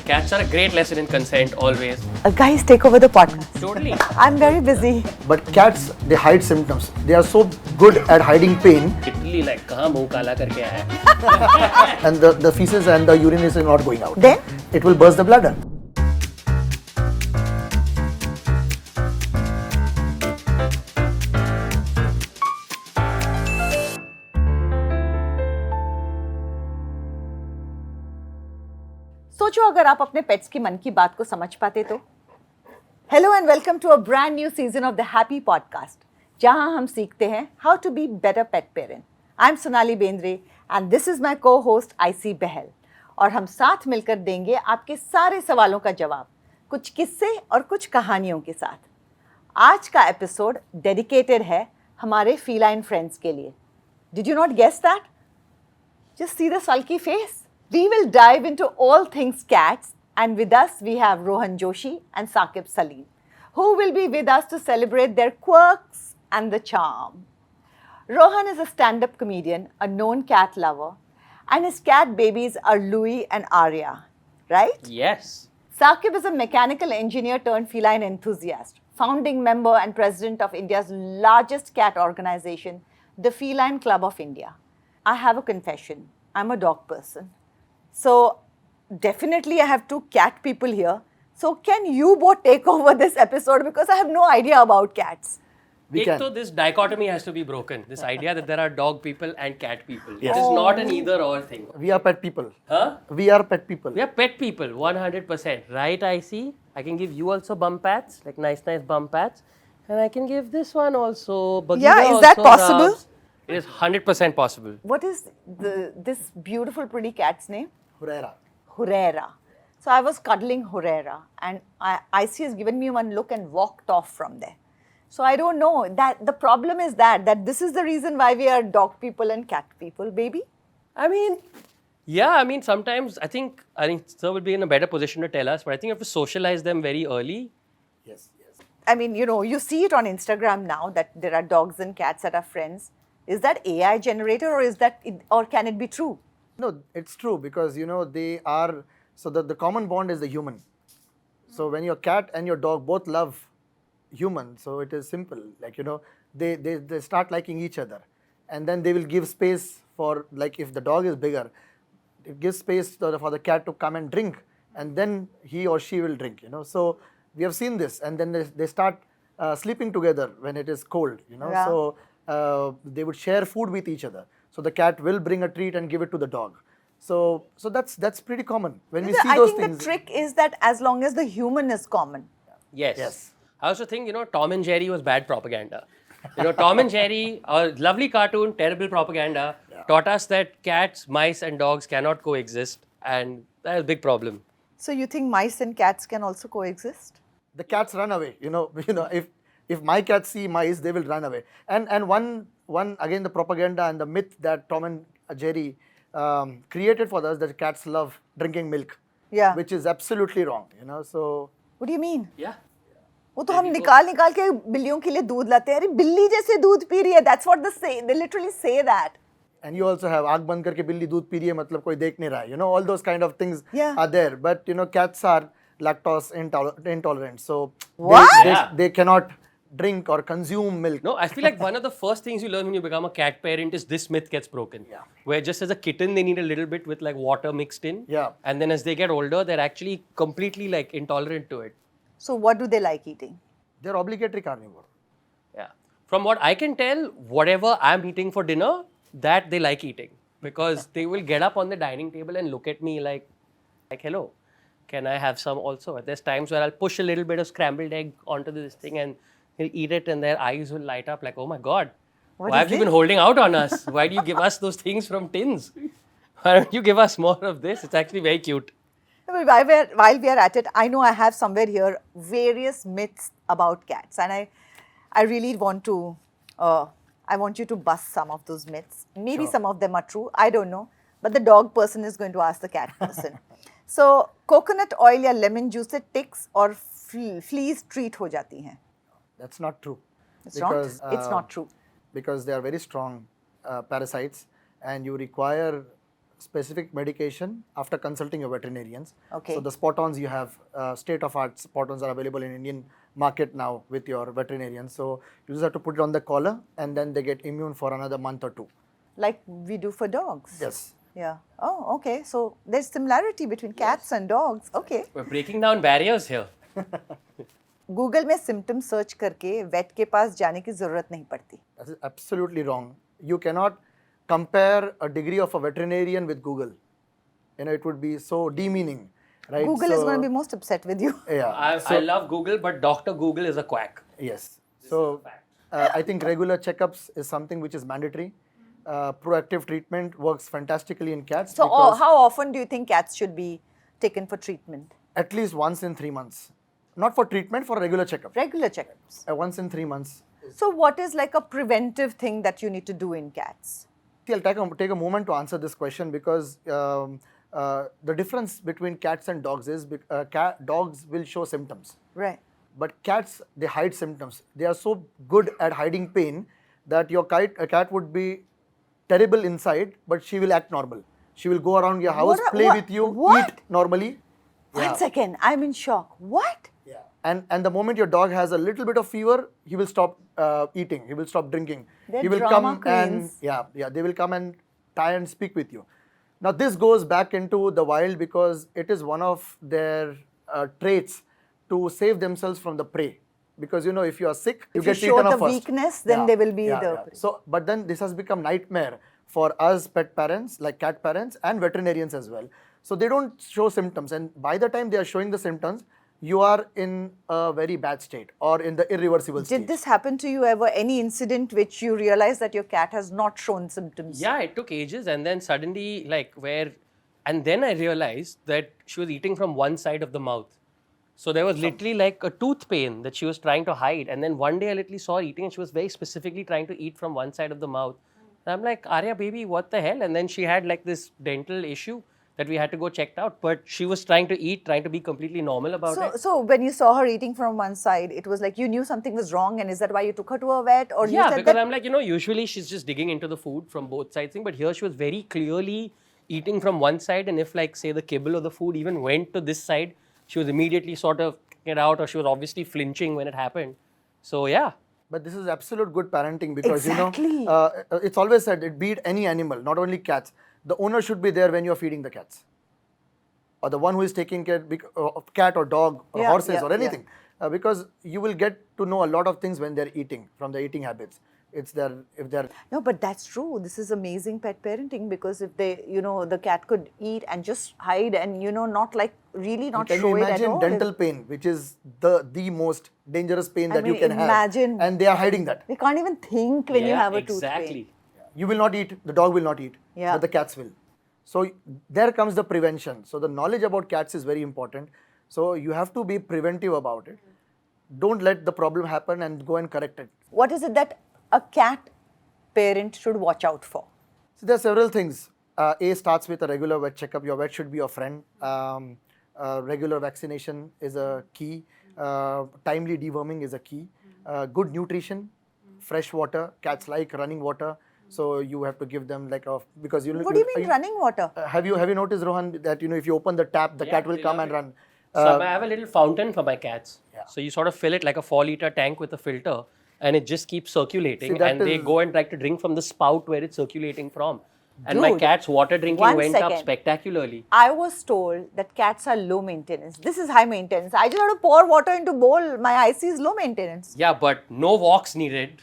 Cats are a great lesson in consent, always. Guys, take over the podcast. Totally. I'm very busy. But cats, they hide symptoms. They are so good at hiding pain. Literally, like, कहाँ मुंह काला करके आया? And the feces and the urine is not going out. Then? It will burst the bladder. सोचो अगर आप अपने pets की मन की बात को समझ पाते तो hello and welcome to a brand new season of the happy podcast जहां हम सीखते हैं how to be better pet parent I am Sonali Bendre and this is my co host आईसी बहल और हम साथ मिलकर देंगे आपके सारे सवालों का जवाब कुछ किस्से और कुछ कहानियों के साथ आज का एपिसोड डेडिकेटेड है हमारे फीलाइन फ्रेंड्स के लिए did you not guess that just see the sulky face. We will dive into all things cats, and with us we have Rohan Joshi and Saquib Salim, who will be with us to celebrate their quirks and the charm. Rohan is a stand-up comedian, a known cat lover, and his cat babies are Louis and Arya, right? Yes. Saquib is a mechanical engineer turned feline enthusiast, founding member and president of India's largest cat organization, the Feline Club of India. I have a confession. I'm a dog person. So, definitely I have two cat people here. So, can you both take over this episode because I have no idea about cats? We can. So this dichotomy has to be broken. This idea that there are dog people and cat people. Yes. It is not an either or thing. We are pet people. Huh? We are pet people. We are pet people, 100%. Right, I see. I can give you also bum pats, like nice bum pats. And I can give this one also. Bagheera Yeah, is that also possible? rubs. It is 100% possible. What is this beautiful, pretty cat's name? Hurera. Hurera. So, I was cuddling Hurera and Icy has given me one look and walked off from there. So, I don't know that the problem is that this is the reason why we are dog people and cat people, baby. I mean, sometimes I think Sir will be in a better position to tell us, but I think you have to socialize them very early. Yes, yes. I mean, you see it on Instagram now that there are dogs and cats that are friends. Is that AI generated or can it be true? No, it's true because, they are, so the common bond is the human. So when your cat and your dog both love humans, so it is simple. Like, they start liking each other. And then they will give space for, like, if the dog is bigger, it gives space for the cat to come and drink. And then he or she will drink, So we have seen this. And then they start sleeping together when it is cold, Yeah. So they would share food with each other. So the cat will bring a treat and give it to the dog. So that's pretty common. When we see I those think things. the trick is that as long as the human is common. Yes. Yes. I also think, Tom and Jerry was bad propaganda. Tom and Jerry, a lovely cartoon, terrible propaganda, taught us that cats, mice and dogs cannot coexist. And that is a big problem. So you think mice and cats can also coexist? The cats run away. If my cats see mice, they will run away. And one again, the propaganda and the myth that Tom and Jerry created for us that cats love drinking milk. Yeah. Which is absolutely wrong. So What do you mean? Yeah. वो तो हम निकाल के बिल्लियों के लिए दूध लाते हैं अरे बिल्ली जैसे दूध पी रही है that's what they literally say that. And you also have आँख बंद करके बिल्ली दूध पी रही है मतलब कोई देख नहीं रहा है. All those kind of things Yeah. are there. But cats are lactose intolerant. So What? they cannot drink or consume milk. No, I feel like one of the first things you learn when you become a cat parent is this myth gets broken. Yeah. Where just as a kitten, they need a little bit with like water mixed in. Yeah. And then as they get older, they're actually completely like intolerant to it. So what do they like eating? They're obligatory carnivore. Yeah. From what I can tell, whatever I'm eating for dinner, that they like eating. Because they will get up on the dining table and look at me like, hello, can I have some also? There's times where I'll push a little bit of scrambled egg onto this thing and he'll eat it and their eyes will light up like, oh my God, why have you been holding out on us? Why do you give us those things from tins? Why don't you give us more of this? It's actually very cute. While we are at it, I know I have somewhere here various myths about cats and I really want to, I want you to bust some of those myths. Maybe Sure. some of them are true, I don't know. But the dog person is going to ask the cat person. So, coconut oil या lemon juice से ticks और fleas treat हो जाती हैं. That's not true. It's not true. Because they are very strong parasites and you require specific medication after consulting your veterinarians. Okay. So the spot-ons you have, state-of-art spot-ons are available in Indian market now with your veterinarian. So you just have to put it on the collar and then they get immune for another month or 2. Like we do for dogs. Yes. Yeah. Oh, okay. So there's similarity between cats and dogs. Okay. We're breaking down barriers here. Google में symptom search करके wait के पास जाने की जरूरत नहीं पड़ती. That is absolutely wrong. You cannot compare a degree of a veterinarian with Google. It would be so demeaning, right? Google is going to be most upset with you. Yeah. I love Google, but Dr. Google is a quack. Yes. So I think regular checkups is something which is mandatory. Proactive treatment works fantastically in cats. So because how often do you think cats should be taken for treatment? at least once in 3 months. Not for treatment, for regular checkup. Regular checkups. Once in 3 months. So what is like a preventive thing that you need to do in cats? See, I'll take a moment to answer this question because the difference between cats and dogs is dogs will show symptoms. Right. But cats, they hide symptoms. They are so good at hiding pain that a cat would be terrible inside, but she will act normal. She will go around your house, play with you, eat normally. One second, I'm in shock. What? Yeah. And the moment your dog has a little bit of fever, he will stop eating. He will stop drinking. They're he will drama come and queens. they will come and try and speak with you. Now this goes back into the wild because it is one of their traits to save themselves from the prey. Because if you are sick, you If get you show eaten the off first. weakness, then they will be the prey. So, but then this has become nightmare for us pet parents, like cat parents and veterinarians as well. So they don't show symptoms, and by the time they are showing the symptoms, you are in a very bad state or in the irreversible state. Did this happen to you ever? Any incident which you realize that your cat has not shown symptoms? Yeah, it took ages, and then suddenly, and then I realized that she was eating from one side of the mouth. So there was literally like a tooth pain that she was trying to hide. And then one day I literally saw her eating and she was very specifically trying to eat from one side of the mouth. And I'm like, Arya, baby, what the hell? And then she had like this dental issue that we had to go checked out. But she was trying to eat, trying to be completely normal about it. So when you saw her eating from one side, it was like you knew something was wrong, and is that why you took her to a vet? Or you Yeah, said because that I'm like, usually she's just digging into the food from both sides. But here she was very clearly eating from one side. And if say the kibble or the food even went to this side, she was immediately sort of it out, or she was obviously flinching when it happened. So yeah. But this is absolute good parenting because Exactly. It's always said it beat any animal, not only cats. The owner should be there when you are feeding the cats, or the one who is taking care of cat or dog or horses or anything, because you will get to know a lot of things when they're eating from their eating habits. If they're No, but that's true. This is amazing pet parenting, because if they, the cat could eat and just hide and, not Can show you it at imagine all. dental pain, which is the most dangerous pain that you mean, can imagine. have, and they are hiding that. They can't even think when you have a tooth exactly. pain. You will not eat, the dog will not eat, but the cats will. So there comes the prevention. So the knowledge about cats is very important. So you have to be preventive about it. Don't let the problem happen and go and correct it. What is it that a cat parent should watch out for? So there are several things. A starts with a regular vet checkup. Your vet should be your friend. Regular vaccination is a key. Timely deworming is a key. Good nutrition, fresh water. Cats like running water, so you have to give them because What do you mean running water? Have you noticed, Rohan, that if you open the tap, the cat will come and run. So I have a little fountain for my cats. Yeah. So you sort of fill it like a 4-liter tank with a filter, and it just keeps circulating. See, And they go and try to drink from the spout where it's circulating from. And my Dude, cat's water drinking one went up second. spectacularly. I was told that cats are low maintenance. This is high maintenance. I just have to pour water into bowl. My IC is low maintenance. Yeah, but no walks needed.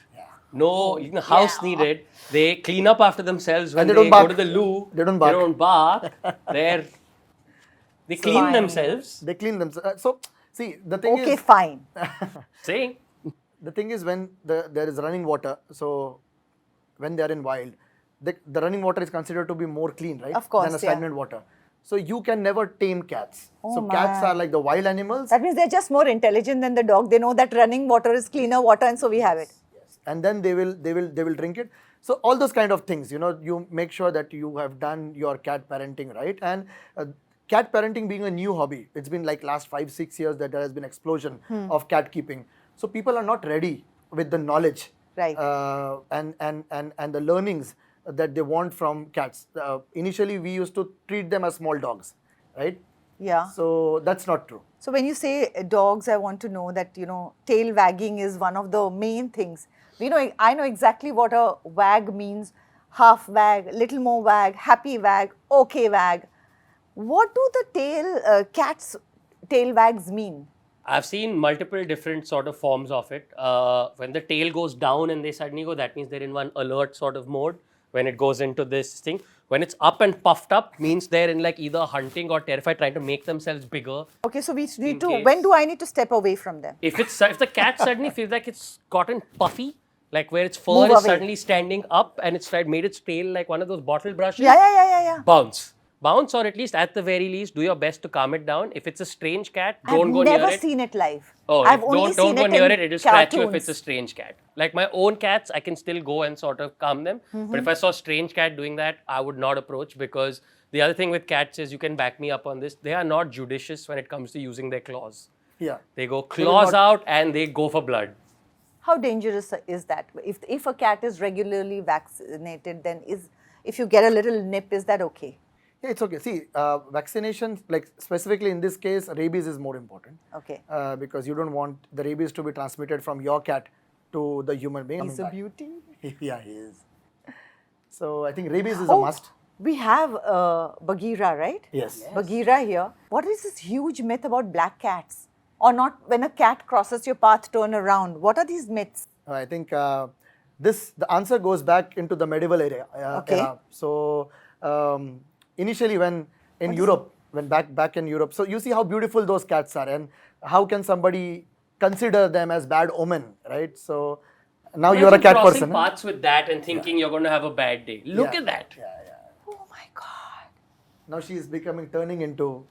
No house needed. They clean up after themselves when And they they don't go bark. to the loo. They don't bark. They don't bark. They clean Fine. themselves. They clean themselves. So see, the thing Okay, is, fine. Saying. the thing is when there is running water. So when they are in wild, the running water is considered to be more clean, right? Of course, than a stagnant water. So you can never tame cats. Oh So cats my. are like the wild animals. That means they're just more intelligent than the dog. They know that running water is cleaner water, and so we have it. And then they will drink it. So all those kind of things, you make sure that you have done your cat parenting right. And cat parenting being a new hobby, it's been like last 5-6 years that there has been explosion of cat keeping. So people are not ready with the knowledge, Right. and the learnings that they want from cats. Initially, we used to treat them as small dogs, right? Yeah. So that's not true. So when you say dogs, I want to know that, tail wagging is one of the main things. I know exactly what a wag means. Half wag, little more wag, happy wag, okay wag. What do the cat's tail wags mean? I've seen multiple different sort of forms of it. When the tail goes down and they suddenly go, that means they're in one alert sort of mode. When it goes into this thing, when it's up and puffed up, means they're in like either hunting or terrified, trying to make themselves bigger. Okay, so we need to. case- When do I need to step away from them? If the cat suddenly feels like it's gotten puffy, like where its fur Move is away. suddenly standing up and it's made its tail like one of those bottle brushes. Yeah. Bounce, or at least at the very least, do your best to calm it down. If it's a strange cat, I've don't go near never it. seen it live. Oh, I've only don't seen go it near in it. It'll scratch you if cartoons. it's a strange cat. Like my own cats, I can still go and sort of calm them. But if I saw a strange cat doing that, I would not approach, because the other thing with cats is, you can back me up on this, they are not judicious when it comes to using their claws. Yeah. They go will claws not- out and they go for blood. How dangerous is that? If a cat is regularly vaccinated, then if you get a little nip, is that okay? Yeah, it's okay. See, vaccinations, like specifically in this case, rabies is more important. Okay. Because you don't want the rabies to be transmitted from your cat to the human being. He's a beauty. Yeah, he is. So I think rabies is a must. We have Bagheera, right? Yes. Bagheera here. What is this huge myth about black cats? Or not, when a cat crosses your path, turn around. What are these myths? I think the answer goes back into the medieval era. Okay. Era. So initially, when in Europe, when back in Europe, so you see how beautiful those cats are, and how can somebody consider them as bad omen, right? So now you're a cat crossing person. paths with that and thinking you're going to have a bad day. Look Yeah. at that. Oh my God. Now she is turning into.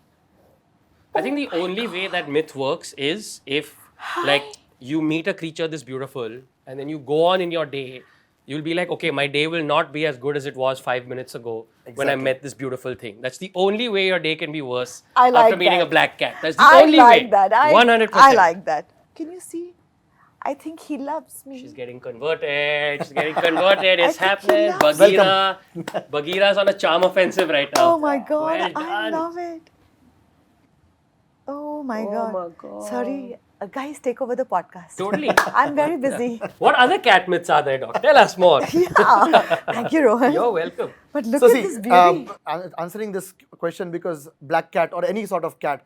I think the only way that myth works is if, like, you meet a creature this beautiful and then you go on in your day, you'll be like, okay, my day will not be as good as it was 5 minutes ago when I Exactly. met this beautiful thing. That's the only way your day can be worse I like after meeting that. a black cat. That's the I only like way. that. 100%. I like that. Can you see? I think he loves me. She's getting converted. She's getting converted. It's I think he happening. loves- Bagheera. Bagheera's on a charm offensive right now. Oh my God, Well I done. love it. Oh my Oh God. my God. Sorry, guys, take over the podcast. Totally. I'm very busy. What other cat myths are there, Doc? Tell us more. Yeah. Thank you, Rohan. You're welcome. But look So at see, this beauty. answering this question, because black cat or any sort of cat,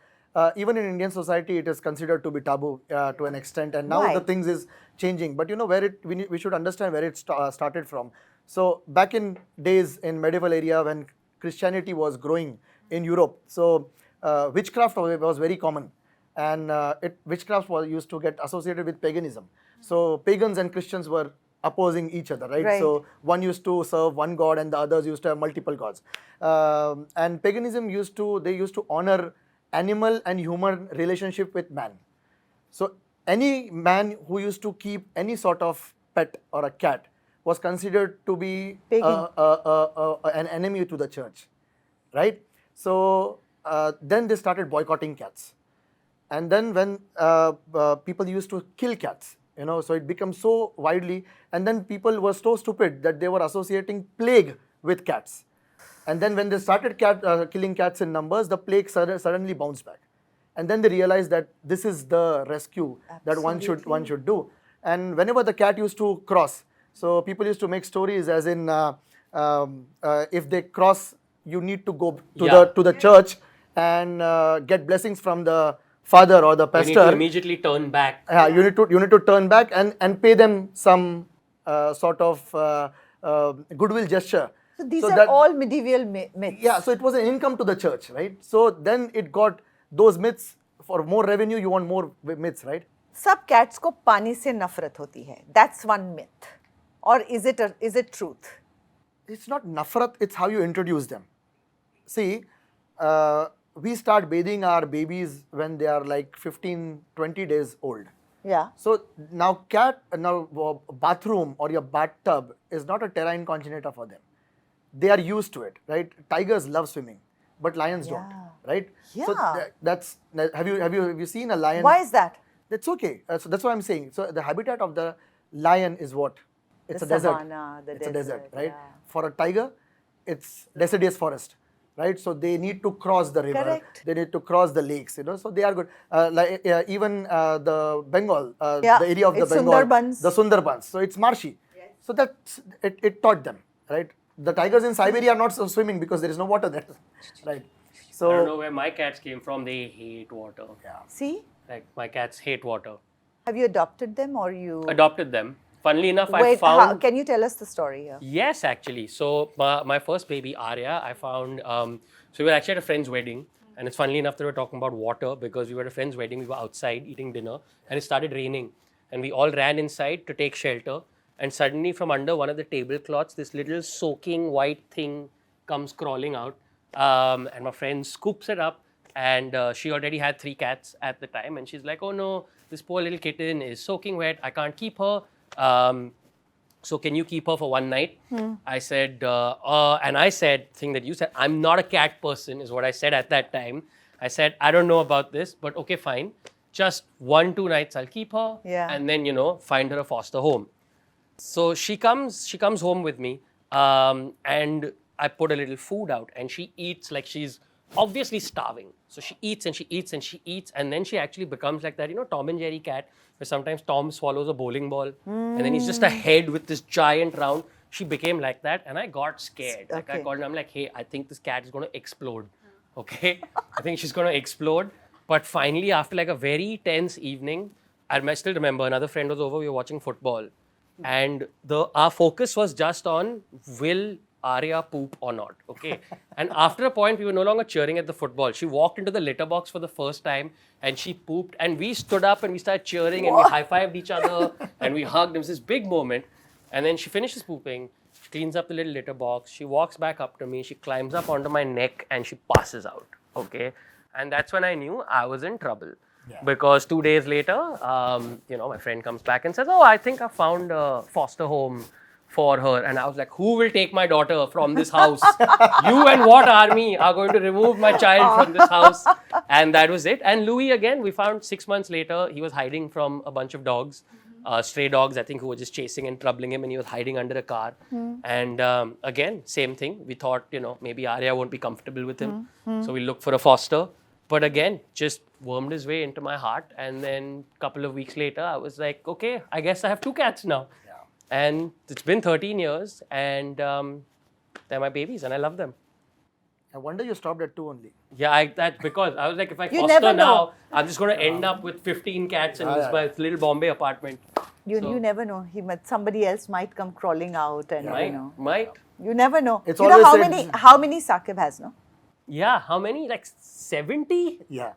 even in Indian society, it is considered to be taboo to an extent, and now Why? the things is changing. But where we should understand where it started from. So back in days in medieval area, when Christianity was growing in Europe, so witchcraft was very common, and witchcraft was used to get associated with paganism. So pagans and Christians were opposing each other, right? Right. So one used to serve one god and the others used to have multiple gods. And paganism used to honor animal and human relationship with man. So any man who used to keep any sort of pet or a cat was considered to be Pagan. an enemy to the church, right? So then they started boycotting cats. And then when people used to kill cats, so it became so widely, and then people were so stupid that they were associating plague with cats. And then when they started killing cats in numbers, the plague suddenly bounced back. And then they realized that this is the rescue that one should do. And whenever the cat used to cross, so people used to make stories as in if they cross, you need to go to the church and get blessings from the father or the You pastor. need to immediately turn back. You need to turn back and pay them some sort of goodwill gesture. So these so are that- all medieval myths. Yeah, so it was an income to the church, right? So then it got those myths. For more revenue, you want more myths, right? सब cats को पानी से नफरत होती है. That's one myth. Or is it truth? It's not nafrat, it's how you introduce them. See, we start bathing our babies when they are like 15, 20 days old. Yeah. So now bathroom or your bathtub is not a terra incognita for them. They are used to it, right? Tigers love swimming, but lions don't, right? So Yeah. that's have you seen a lion? Why is that? That's okay. So that's what I'm saying. So the habitat of the lion is what? it's The a desert. savanna, the It's a desert, desert, right? yeah. For a tiger, it's deciduous forest, right? So they need to cross the river. Correct. They need to cross the lakes, So they are good. Even the Bengal, Yeah, the area of the it's Bengal, Sundarbans. the Sundarbans. So it's marshy. So that's it taught them, right? The tigers in Siberia are not swimming because there is no water there, right? So I don't know where my cats came from. They hate water. See? Like my cats hate water. Have you adopted them or you... Adopted them. Funnily enough, I Wait, found. can you tell us the story here? Yes, actually. So my first baby, Arya, I found. So we were actually at a friend's wedding, and it's funnily enough that we were talking about water because we were at a friend's wedding. We were outside eating dinner, and it started raining, and we all ran inside to take shelter. And suddenly, from under one of the tablecloths, this little soaking white thing comes crawling out, and my friend scoops it up. And she already had 3 cats at the time, and she's like, "Oh no, this poor little kitten is soaking wet. I can't keep her. So can you keep her for one night?" I said, and I said, thing that you said, I'm not a cat person, is what I said at that time. I said, I don't know about this, but okay, fine. Just 1-2 nights I'll keep her, Yeah. and then find her a foster home. So she comes home with me, and I put a little food out, and she eats like she's obviously starving. So she eats and she eats and she eats, and then she actually becomes like that, Tom and Jerry cat, where sometimes Tom swallows a bowling ball, and then he's just a head with this giant round. She became like that, and I got scared. Like I Okay. called her, I'm like, hey, I think this cat is going to explode. Okay, I think she's going to explode. But finally, after like a very tense evening, I still remember another friend was over. We were watching football, and our focus was just on will Arya poop or not. Okay, and after a point, we were no longer cheering at the football. She walked into the litter box for the first time, and she pooped, and we stood up and we started cheering, and we high-fived each other, and we hugged. It was this big moment, and then she finishes pooping. She cleans up the little litter box. She walks back up to me. She climbs up onto my neck, and she passes out. Okay, and that's when I knew I was in trouble. Because 2 days later, my friend comes back and says, "Oh, I think I found a foster home for her." And I was like, "Who will take my daughter from this house? You and what army are going to remove my child from this house?" And that was it. And Louis, again, we found 6 months later, he was hiding from a bunch of dogs, stray dogs, I think, who were just chasing and troubling him, and he was hiding under a car. And again, same thing. We thought, maybe Arya won't be comfortable with him. So we looked for a foster. But again, just wormed his way into my heart. And then a couple of weeks later, I was like, okay, I guess I have 2 cats now. And it's been 13 years, and they're my babies, and I love them. I wonder you stopped at 2 only. Yeah, that's because I was like, if I You foster never know. now, I'm just going to end up with 15 cats in my little Bombay apartment. You never know. Somebody else might come crawling out, and Might. you never know. It's you know always how many Saquib has, no? Yeah, how many? Like 70? Yeah.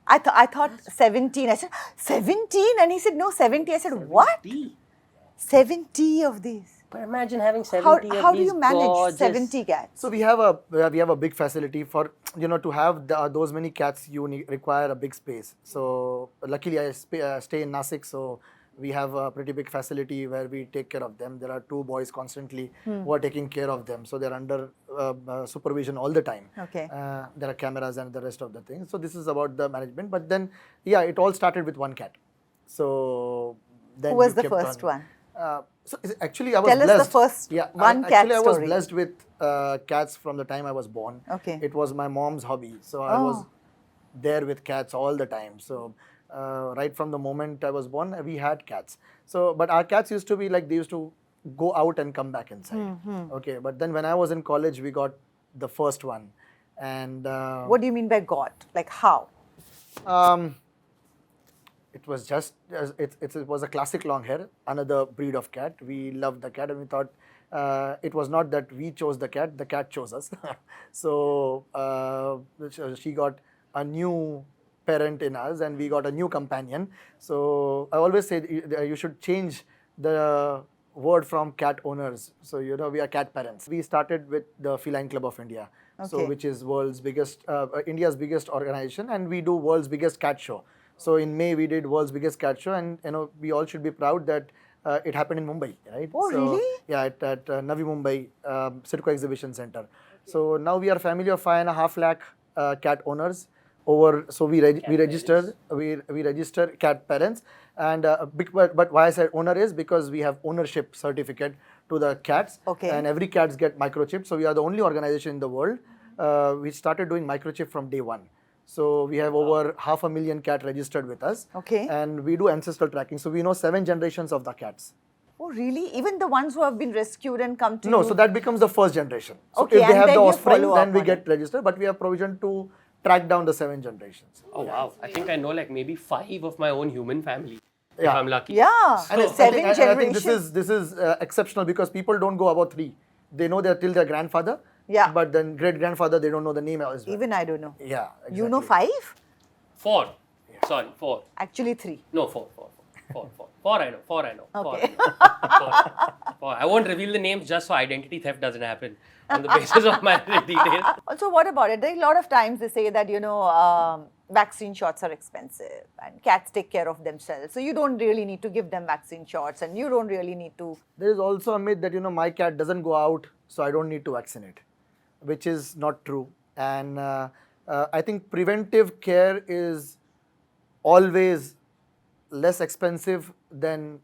I thought 17. I said 17, and he said no 70. I said what? 70 of these. But imagine having 70 How of these do you manage gorgeous- 70 cats? So we have a big facility for to have those many cats. You require a big space. So luckily I stay in Nasik, so we have a pretty big facility where we take care of them. There are 2 boys constantly who are taking care of them. So they're under supervision all the time. Okay. There are cameras and the rest of the things. So this is about the management. But then, it all started with 1 cat. So then Who was we the kept first on. one? Actually, I was Tell us blessed. the first one cat Actually, I was story. blessed with cats from the time I was born. Okay. It was my mom's hobby. So I was there with cats all the time. So right from the moment I was born, we had cats. So, but our cats used to be like, they used to go out and come back inside. Okay. But then when I was in college, we got the first one. And What do you mean by got? Like how? it was just, it was a classic long hair, another breed of cat. We loved the cat, and we thought it was not that we chose the cat chose us. So she got a new parent in us, and we got a new companion. So I always say you should change the word from cat owners. So, we are cat parents. We started with the Feline Club of India. So, Okay. which is India's biggest organization, and we do world's biggest cat show. So in May we did world's biggest cat show, and we all should be proud that it happened in Mumbai, right? Oh, so, really? Yeah, at Navi Mumbai Circo Exhibition Center. So now we are a family of 5.5 lakh cat owners So we register cat parents, and but why I said owner is because we have ownership certificate to the cats, Okay. and every cats get microchip. So we are the only organization in the world. We started doing microchip from day one. So we have over 500,000 cat registered with us. Okay. And we do ancestral tracking. So we know 7 generations of the cats. Oh, really? Even the ones who have been rescued and come to No, you? so that becomes the first generation. So Okay, if they and have then the you offspring, follow then up we on get it. registered. But we have provision to track down the 7 generations. Oh wow! I think I know like maybe 5 of my own human family. If Yeah. I'm lucky. Yeah, And seven I think generations. this is exceptional because people don't go about 3. They know they're till their grandfather. Yeah. But then great grandfather, they don't know the name as well. Even I don't know. Yeah. Exactly. You know 5? 4. Sorry, 4. Actually 3. No, 4. 4 I know. 4 I know. Okay. 4. I won't reveal the names just so identity theft doesn't happen on the basis of my details. Also, what about it? There are a lot of times they say that, vaccine shots are expensive and cats take care of themselves. So you don't really need to give them vaccine shots and you don't really need to. There is also a myth that, my cat doesn't go out, so I don't need to vaccinate, which is not true. And I think preventive care is always less expensive than,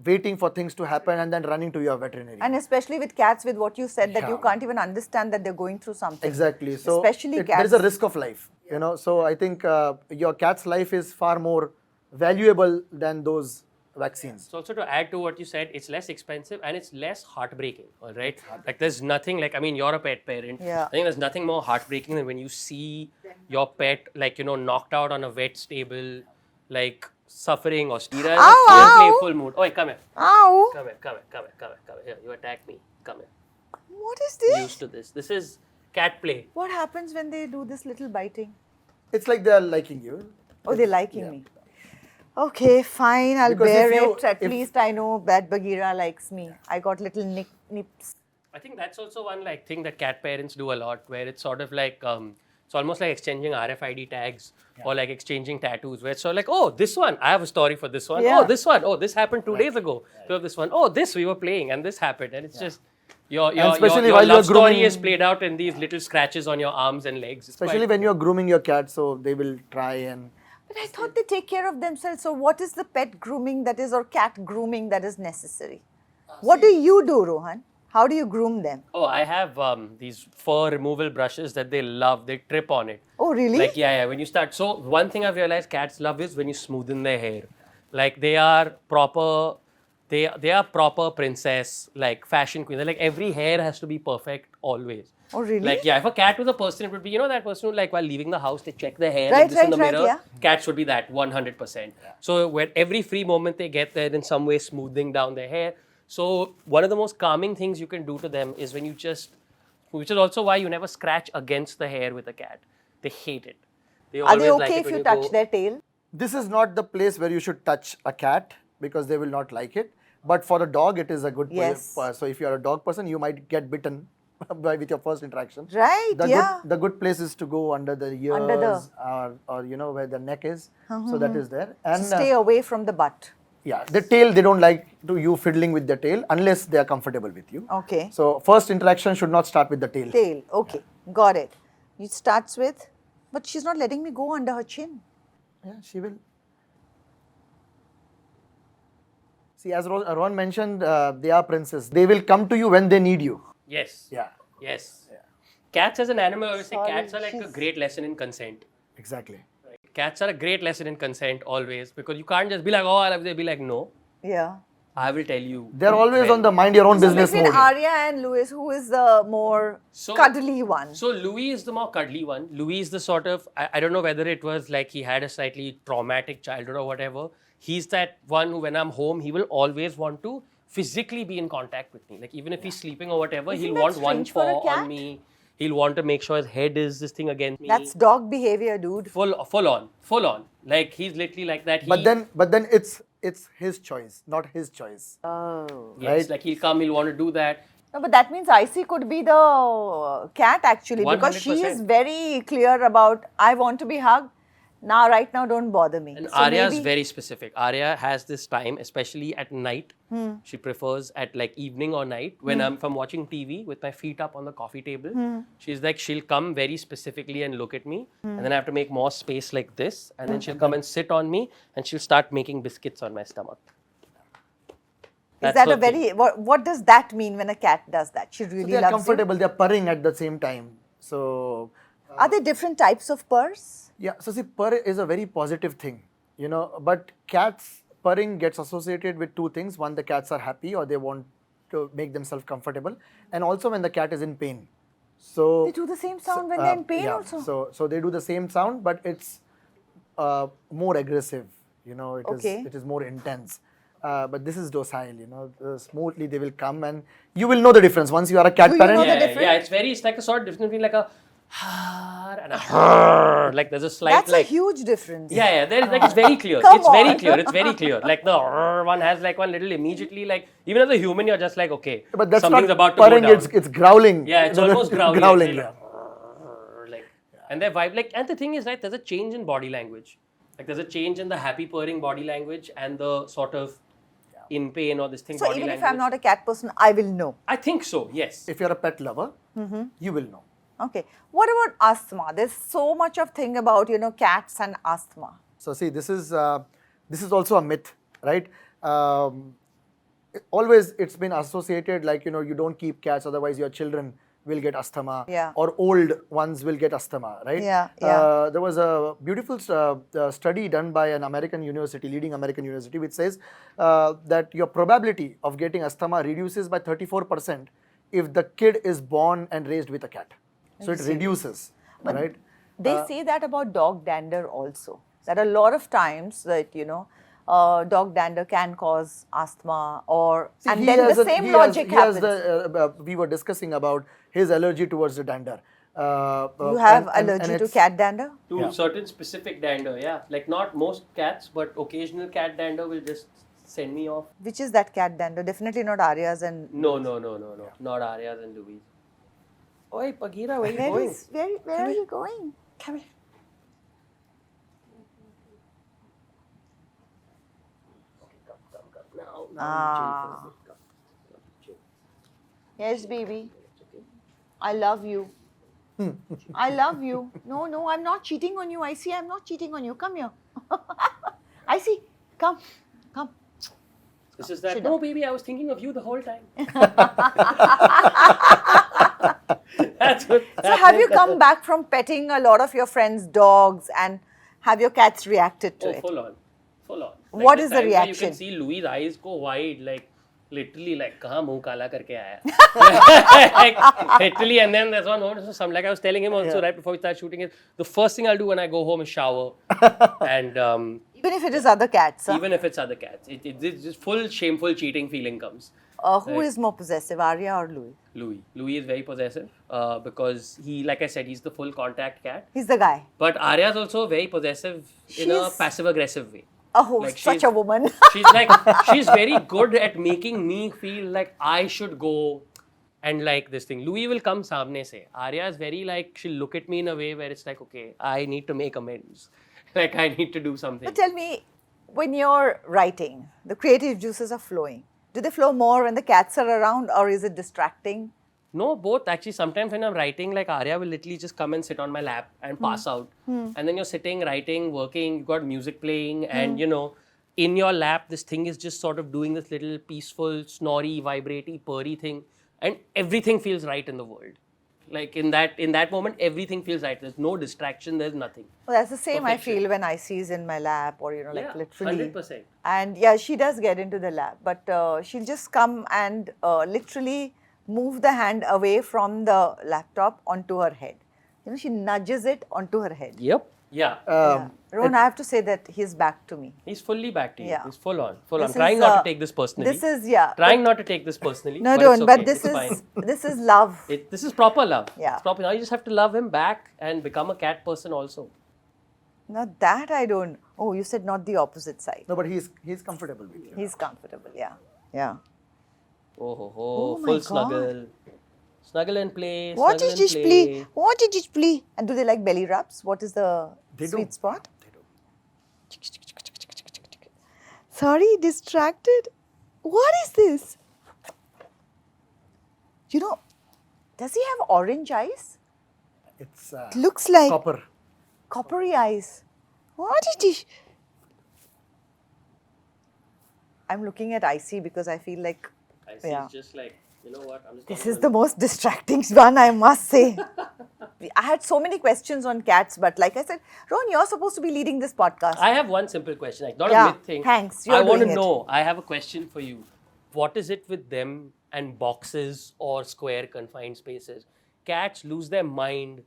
waiting for things to happen and then running to your veterinarian. And especially with cats, with what you said, that you Yeah. can't even understand that they're going through something. Exactly. So especially there is cats. a risk of life, So I think your cat's life is far more valuable than those vaccines. So also to add to what you said, it's less expensive and it's less heartbreaking, all right? Like there's nothing like, you're a pet parent. Yeah. I think there's nothing more heartbreaking than when you see your pet knocked out on a vet stable, like suffering or steer in a full playful mood. Oh, come here. Ow! Come here. Here, you attack me. Come here. What is this? Used to this. This is cat play. What happens when they do this little biting? It's like they're liking you. Oh, they're liking me. Okay, fine, I'll Because bear if you- it. At if- least I know that Bagheera likes me. I got little nips. I think that's also one thing that cat parents do a lot, where it's sort of like it's almost like exchanging RFID tags or like exchanging tattoos, where it's sort of like, oh, this one, I have a story for this one. Yeah. Oh, this one, oh, this happened 2 days ago. So this one, oh, this we were playing and this happened, and it's just your especially your while love you're story grooming- is played out in these little scratches on your arms and legs. It's Especially quite- when you're grooming your cat, so they will try and... But I thought they take care of themselves. So what is the pet grooming that is, or cat grooming that is necessary? What do you do, Rohan? How do you groom them? Oh, I have these fur removal brushes that they love. They trip on it. Oh, really? Like, yeah. When you start. So, one thing I've realized cats love is when you smoothen their hair. Like, they are proper. They are proper princess, like fashion queen. They're like, every hair has to be perfect always. Oh, really? Like, yeah, if a cat was a person, it would be, that person who, like, while leaving the house, they check their hair Right, like this in the right, mirror. yeah. Cats would be that 100%. So, when every free moment they get, they're in some way smoothing down their hair. So, one of the most calming things you can do to them is when you just, which is also why you never scratch against the hair with a cat. They hate it. They Are they always like okay it if when you touch go- their tail? This is not the place where you should touch a cat because they will not like it. But for a dog, it is a good Yes. place. So if you are a dog person, you might get bitten with your first interaction. Right, yeah. The good place is to go under the ears Under the- or where the neck is. So that is there. And Stay away from the butt. yeah, the tail, they don't like you fiddling with the tail unless they are comfortable with you. Okay. So first interaction should not start with the tail. Tail. Okay. Got it. It starts with, but she's not letting me go under her chin. Yeah, she will. See, as Rohan mentioned, they are princes. They will come to you when they need you. Yes. Yeah, Yes. Cats as an animal, I always say Sorry, cats are like a she's- great lesson in consent. exactly. Cats are a great lesson in consent always, because you can't just be like, oh, I love you. Be like, no, Yeah. I will tell you. They're always when. on the mind your own So business between mode. Arya and Louis, who is the more So- cuddly one? So Louis is the more cuddly one. Louis is the sort of, I don't know whether it was like he had a slightly traumatic childhood or whatever. He's that one who, when I'm home, he will always want to physically be in contact with me. Like even if he's sleeping or whatever, Isn't he'll that want one strange for a paw cat? on me. He'll want to make sure his head is this thing against me. That's dog behavior, dude. full on. Like he's literally like that. But then it's his choice, not his choice. Oh. yes, right. like he'll come, he'll want to do that. No, but that means Icy could be the cat actually, because she is 100%. very clear about, I want to be hugged. Now, right now, don't bother me. And So Arya's maybe- very specific. Arya has this time, especially at night. She prefers at like evening or night when if I'm watching TV with my feet up on the coffee table. She's like, she'll come very specifically and look at me, and then I have to make more space like this, and then she'll come and sit on me, and she'll start making biscuits on my stomach. Is that her a very, what does that mean when a cat does that? She really They're loves comfortable, they're purring at the same time. So, you? Are there different types of purrs? yeah, so see, purr is a very positive thing, you know, but cats, purring gets associated with two things. One, the cats are happy or they want to make themselves comfortable, and also when the cat is in pain. So They do the same sound when they're in pain yeah, also? So they do the same sound, but it's more aggressive, you know, it is more intense. But this is docile, you know, smoothly they will come and you will know the difference once you are a cat Do you parent. know the Yeah, difference? it's like a sort of difference between like a and a har. Like there's a slight That's like a huge difference. yeah, there's like it's very clear. Come It's very on. clear. It's very clear. Like the one has like one little immediately like even as a human you're just like okay, But that's something's not about to purring, go down. it's growling. Yeah, it's almost growling. growling, It's yeah. like, and their vibe like and the thing is right, there's a change in body language. Like there's a change in the happy purring body language and the sort of in pain or this thing So body even language. if I'm not a cat person, I will know. I think so, yes. If you're a pet lover, you will know. Okay. What about asthma? There's so much of thing about, you know, cats and asthma. So see, this is also a myth, right? Always it's been associated like, you know, you don't keep cats, otherwise your children will get asthma, Yeah. or old ones will get asthma, right? Yeah. There was a beautiful study done by an American university, leading American university, which says that your probability of getting asthma reduces by 34% if the kid is born and raised with a cat. So it reduces, right? They say that about dog dander also. That a lot of times that, you know, dog dander can cause asthma or, See, and he then has the a- same he logic has happens. we were discussing about his allergy towards the dander. You have and allergy to it's- cat dander? To Yeah. certain specific dander, yeah. Like not most cats, but occasional cat dander will just send me off. Which is that cat dander? Definitely not Arya's and... No. Not Arya's and Louis. Oi, Bagheera, where are you going? Where are you going? Come here. Ah. Yes, baby. I love you. I love you. No, I'm not cheating on you. I see I'm not cheating on you. Come here. I see. Come. This is that. Sit No, down. baby, I was thinking of you the whole time. That's what. So have you come back from petting a lot of your friends' dogs and have your cats reacted to Oh, it? full on. What is the time where reaction? You can see Louis' eyes go wide, like literally, like kahan muh kala karke aaya. Like, literally, and then there's one moment. So some like I was telling him also right before we start shooting is the first thing I'll do when I go home is shower, and Even if it is other cats. Huh? even if it's other cats, it's just full shameful cheating feeling comes. Who is more possessive, Arya or Louis? Louis is very possessive because he, like I said, he's the full contact cat. He's the guy. But Arya is also very possessive in a She's- passive aggressive way. Oh, Like, such she's- a woman. She's very good at making me feel like I should go and like this thing. Louis will come samne se. Arya is very like, she'll look at me in a way where it's like, okay, I need to make amends. Like I need to do something. But tell me, when you're writing, the creative juices are flowing. Do they flow more when the cats are around or is it distracting? No, both. Actually, sometimes when I'm writing, like Arya will literally just come and sit on my lap and pass out. And then you're sitting, writing, working, you've got music playing, and you know, in your lap, this thing is just sort of doing this little peaceful, snory, vibraty, purry thing, and everything feels right in the world. Like in that moment, everything feels right. There's no distraction, there's nothing. Well, that's the same I Perfection. feel when Icy's in my lap or, you know, like Yeah, literally. 100%. And yeah, she does get into the lap, but she'll just come and literally move the hand away from the laptop onto her head. You know, she nudges it onto her head. Yep. Yeah. Yeah. Rohan, I have to say that he's back to me. He's fully back to you. Yeah. He's full on. This Trying is, not to take this personally. This is, yeah. Trying not to take this personally. No, but don't. it's But okay. this It's is fine. this is love. This is proper love. Yeah. It's proper. Now you just have to love him back and become a cat person also. Not that I don't. Oh, you said not the opposite side. No, but he's comfortable with you. He's comfortable. Yeah. Yeah. Oh, Oh my full God. snuggle. Snuggle and play. What snuggle is this and plea? What is this plea? And do they like belly rubs? What is the They sweet do. spot? They Sorry, distracted. What is this? You know, does he have orange eyes? It's Looks like copper. coppery eyes. What is this? I'm looking at Icy because I feel like I see. Yeah. It's just like, you know what? I'm just this gonna- is the most distracting one, I must say. I had so many questions on cats, but like I said, Rohan, you're supposed to be leading this podcast. I have one simple question, like not Yeah, a myth thing. thanks, you're I want to doing it. know. I have a question for you. What is it with them and boxes or square confined spaces? Cats lose their mind,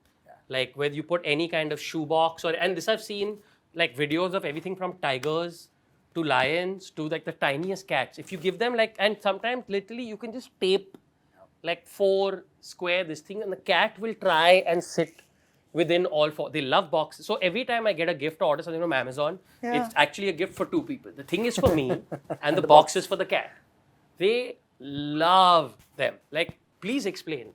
like whether you put any kind of shoebox or, and this I've seen like videos of everything from tigers to lions to like the tiniest cats. If you give them like, and sometimes literally you can just tape like 4 square this thing and the cat will try and sit within all 4. They love boxes. So every time I get a gift or order something from Amazon, Yeah. it's actually a gift for 2 people. The thing is for me and the box is for the cat. They love them. Like, please explain.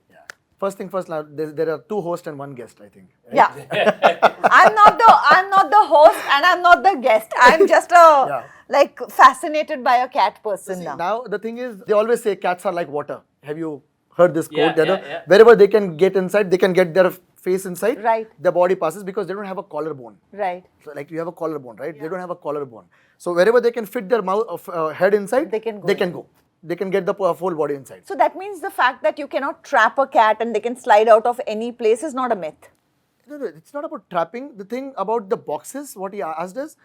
First thing first, now there are 2 hosts and 1 guest, I think. Right? Yeah. I'm not the host and I'm not the guest. I'm just a like fascinated by a cat person now. Now the thing is, they always say cats are like water. Have you heard this Yeah, quote? You know, yeah. wherever they can get inside, they can get their face inside. Right. The body passes because they don't have a collarbone. Right. So like you have a collarbone, right? They don't have a collarbone. So wherever they can fit their mouth, head inside, They can go They in. can go. They can get the full body inside. So that means the fact that you cannot trap a cat and they can slide out of any place is not a myth. No, it's not about trapping. The thing about the boxes, what he asked is,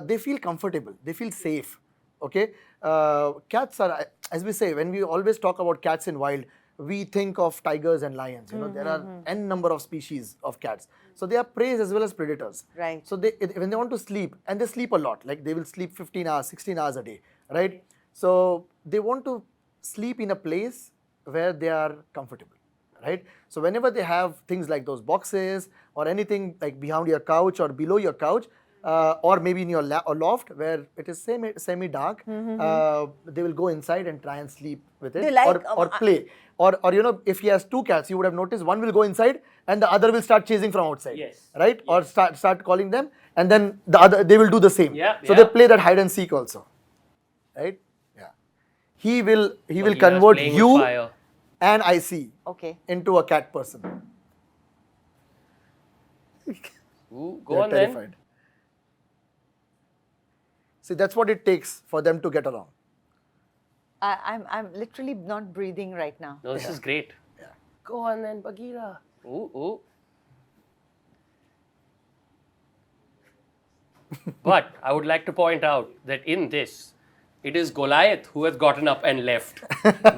they feel comfortable. They feel safe. Okay. Cats are, as we say, when we always talk about cats in wild, we think of tigers and lions. You know, there are n number of species of cats. So they are prey as well as predators. Right. So when they want to sleep, and they sleep a lot, like they will sleep 15 hours, 16 hours a day, right? So they want to sleep in a place where they are comfortable, right? So whenever they have things like those boxes or anything like behind your couch or below your couch, or maybe in your loft where it is semi-dark, they will go inside and try and sleep with it, They like, or play. Or you know, if he has 2 cats, you would have noticed one will go inside and the other will start chasing from outside. Yes. Right? Or start calling them, and then the other, they will do the same. Yeah, So yeah. they play that hide and seek also. Right? Yeah. He will was convert playing with you fire. and IC Okay. into a cat person. Ooh, go They're on then. terrified. See, that's what it takes for them to get along. I'm literally not breathing right now. No, this is great. Yeah. Go on then, Bagheera. Ooh. But I would like to point out that in this, it is Goliath who has gotten up and left,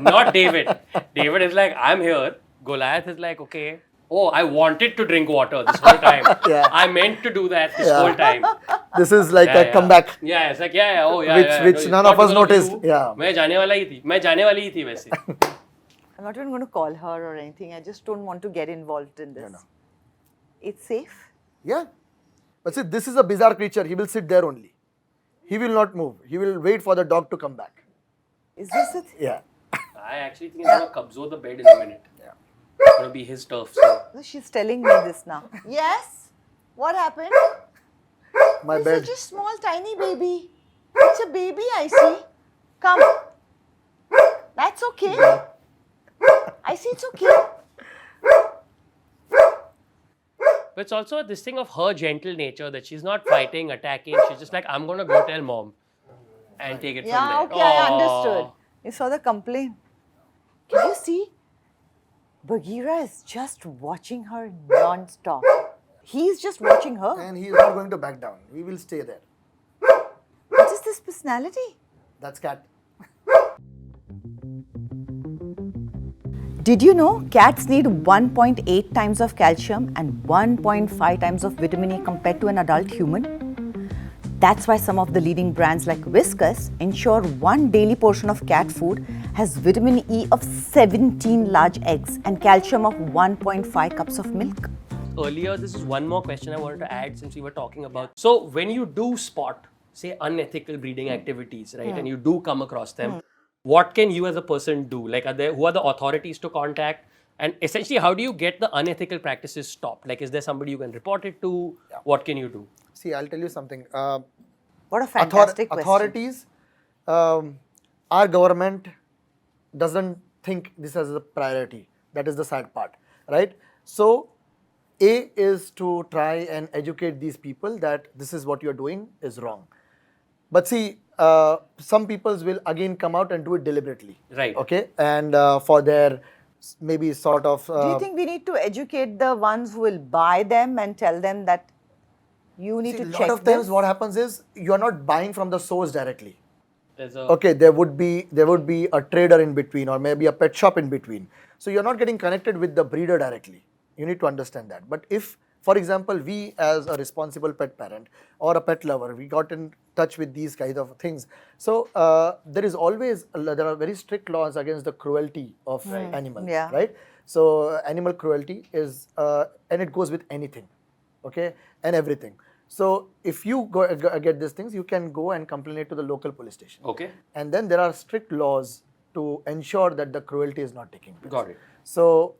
not David. David is like, I'm here. Goliath is like, okay. Oh, I wanted to drink water this whole time. Yeah. I meant to do that this Yeah. whole time. This is like a comeback. Yeah, it's like, yeah. Oh, yeah. Which No, none not of us because noticed. you. Yeah. मैं जाने वाली ही थी वैसे. I'm not even going to call her or anything. I just don't want to get involved in this. no. It's safe. Yeah. But see, this is a bizarre creature. He will sit there only. He will not move. He will wait for the dog to come back. Is this it? Yeah. I actually think he's going to kabzo the bed in a minute. Yeah. It's going to be his turf. So. No, she's telling me this now. Yes? What happened? My It's bed. such a small, tiny baby. It's a baby, I see. Come. That's okay. I see it's okay. But it's also this thing of her gentle nature that she's not fighting, attacking. She's just like, I'm going to go tell mom and take it Yeah, from there. okay, I Aw. understood. You saw the complaint. Can you see? Bagheera is just watching her non-stop. He's just watching her. And he is not going to back down. He will stay there. What is this personality? That's cat. Did you know cats need 1.8 times of calcium and 1.5 times of vitamin E compared to an adult human? That's why some of the leading brands like Whiskas ensure one daily portion of cat food has vitamin E of 17 large eggs and calcium of 1.5 cups of milk. Earlier, this is one more question I wanted to add since we were talking about. So, when you do spot, say, unethical breeding activities, right, and you do come across them, what can you as a person do? Like, who are the authorities to contact? And essentially, how do you get the unethical practices stopped? Like, is there somebody you can report it to? Yeah. What can you do? See, I'll tell you something. What a fantastic question. Authorities, our government doesn't think this as a priority. That is the sad part, right? So, A is to try and educate these people that this is what you're doing is wrong. But see, some peoples will again come out and do it deliberately. Right. Okay, and for their maybe sort of. Do you think we need to educate the ones who will buy them and tell them that you need See, to a check lot of times this? what happens is you're not buying from the source directly. There's a Okay, there would be a trader in between or maybe a pet shop in between. So you're not getting connected with the breeder directly. You need to understand that. But if, for example, we as a responsible pet parent or a pet lover, we got in touch with these kind of things. So there is always, there are very strict laws against the cruelty of animals, Yeah. right? So animal cruelty is, and it goes with anything, okay, and everything. So if you get these things, you can go and complain it to the local police station. okay. And then there are strict laws to ensure that the cruelty is not taking place. Got it. So,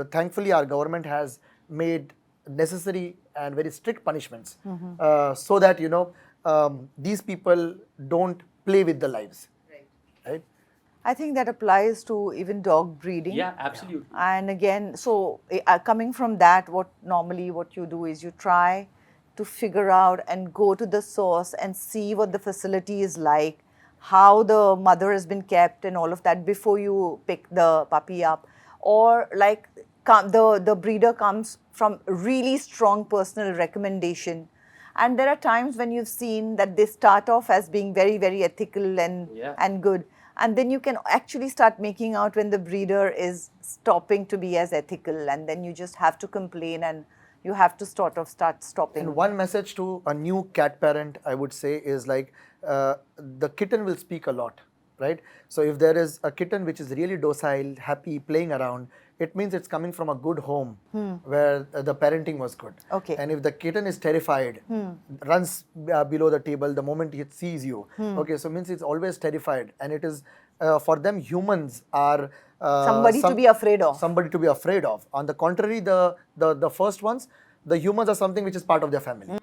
thankfully our government has made necessary and very strict punishments so that, these people don't play with the lives. Right? I think that applies to even dog breeding. Yeah, absolutely. And again, so coming from that, what you do is you try to figure out and go to the source and see what the facility is like, how the mother has been kept and all of that before you pick the puppy up. Or like the breeder comes from really strong personal recommendation. And there are times when you've seen that they start off as being very, very ethical and good. And then you can actually start making out when the breeder is stopping to be as ethical, and then you just have to complain and you have to start stopping. And one message to a new cat parent, I would say, is like the kitten will speak a lot, right? So if there is a kitten which is really docile, happy, playing around, it means it's coming from a good home where the parenting was good. Okay. And if the kitten is terrified, runs below the table the moment it sees you, okay, so means it's always terrified. And it is, for them, humans are Somebody to be afraid of. Somebody to be afraid of. On the contrary, the first ones, the humans are something which is part of their family.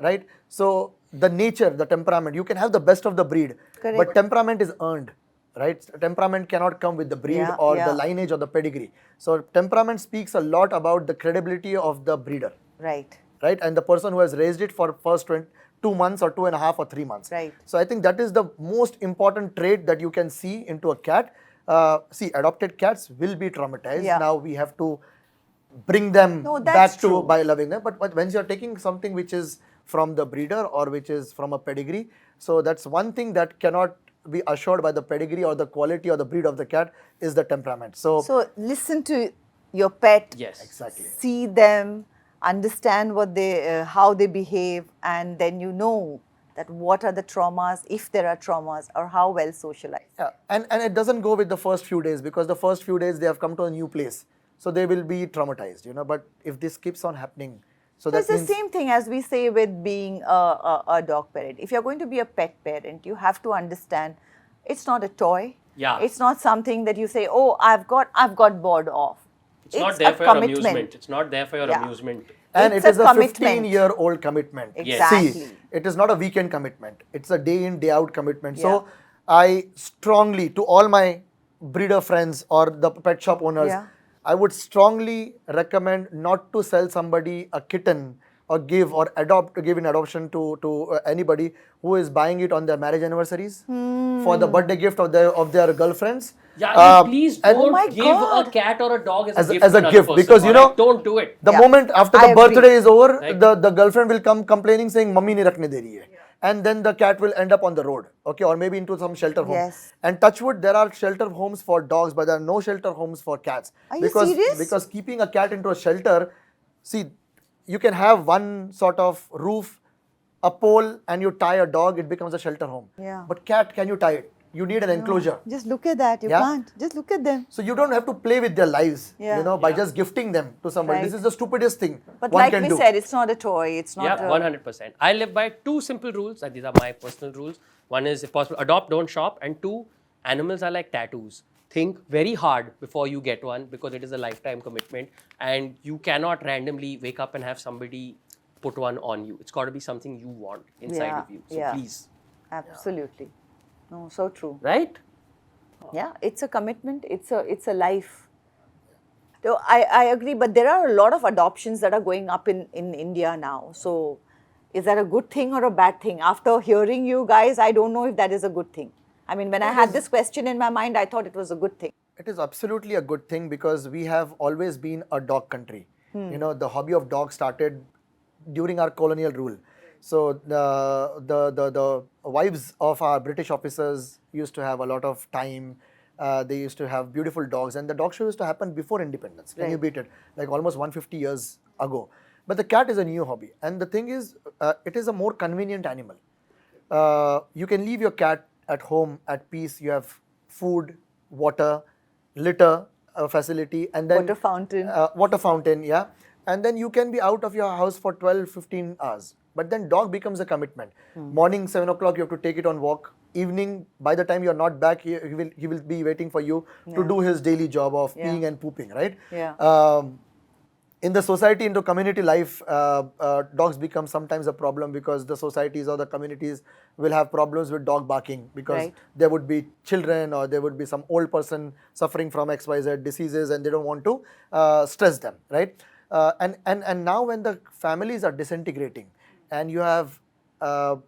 Right? So the nature, the temperament, you can have the best of the breed, Correct. but temperament is earned. Right? Temperament cannot come with the breed or the lineage or the pedigree. So temperament speaks a lot about the credibility of the breeder. Right. Right? And the person who has raised it for first 2 months or 2.5 or 3 months. Right. So I think that is the most important trait that you can see into a cat. See, adopted cats will be traumatized. Yeah. Now we have to bring them that's back true. to by loving them. But when you're taking something which is from the breeder or which is from a pedigree, so that's one thing that cannot be assured by the pedigree or the quality or the breed of the cat is the temperament. So listen to your pet. Yes. Exactly. See them, understand what how they behave, and then you know that what are the traumas, if there are traumas, or how well socialized. Yeah, and it doesn't go with the first few days, because the first few days they have come to a new place, so they will be traumatized, But if this keeps on happening, so It's that the means same thing as we say with being a dog parent. If you're going to be a pet parent, you have to understand it's not a toy. Yeah. It's not something that you say, oh, I've got bored of. It's not there a for your commitment. amusement. It's not there for your Yeah. amusement. and It's it is a a commitment. 15-year-old commitment. Exactly. See, it is not a weekend commitment. It's a day in, day out commitment. Yeah. So I strongly, to all my breeder friends or the pet shop owners, Yeah. I would strongly recommend not to sell somebody a kitten or give in adoption to anybody who is buying it on their marriage anniversaries for the birthday gift of their girlfriends. Yeah, please and- don't Oh my give God. a cat or a dog as a gift as to a another gift, person, because alright? Don't do it. The Yeah. moment after I the agree. birthday is over, Right. the girlfriend will come complaining saying, "Mummy nahi rakhne de rahi hai." And then the cat will end up on the road, okay, or maybe into some shelter home. Yes. And touch wood, there are shelter homes for dogs, but there are no shelter homes for cats. Are you because, serious? Because keeping a cat into a shelter, see, you can have one sort of roof, a pole, and you tie a dog, it becomes a shelter home. Yeah. But cat, can you tie it? You need an enclosure. Just look at that. You Yeah. can't. Just look at them. So you don't have to play with their lives, Yeah. by just gifting them to somebody. Right. This is the stupidest thing But one like can we do. said, it's not a toy. It's not Yeah, a... 100%. I live by 2 simple rules, and these are my personal rules. One is, if possible, adopt, don't shop. And 2, animals are like tattoos. Think very hard before you get one, because it is a lifetime commitment, and you cannot randomly wake up and have somebody put one on you. It's got to be something you want inside of you. So please. Absolutely. No, so true. Right? Yeah, it's a commitment. It's a life. So I agree, but there are a lot of adoptions that are going up in India now. So is that a good thing or a bad thing? After hearing you guys, I don't know if that is a good thing. I mean, when I had this question in my mind, I thought it was a good thing. It is absolutely a good thing because we have always been a dog country. You know, the hobby of dogs started during our colonial rule. So the wives of our British officers used to have a lot of time. They used to have beautiful dogs, and the dog show used to happen before independence. Can you beat it? Like almost 150 years ago. But the cat is a new hobby, and the thing is, it is a more convenient animal. You can leave your cat at home at peace. You have food, water, litter facility, and then water fountain, yeah. And then you can be out of your house for 12-15 hours. But then dog becomes a commitment. Morning 7 o'clock you have to take it on walk. Evening, by the time you are not back, he will be waiting for you to do his daily job of peeing and pooping, right? In the society, into community life, dogs become sometimes a problem because the societies or the communities will have problems with dog barking because there would be children or there would be some old person suffering from XYZ diseases and they don't want to stress them, right? And now when the families are disintegrating and you have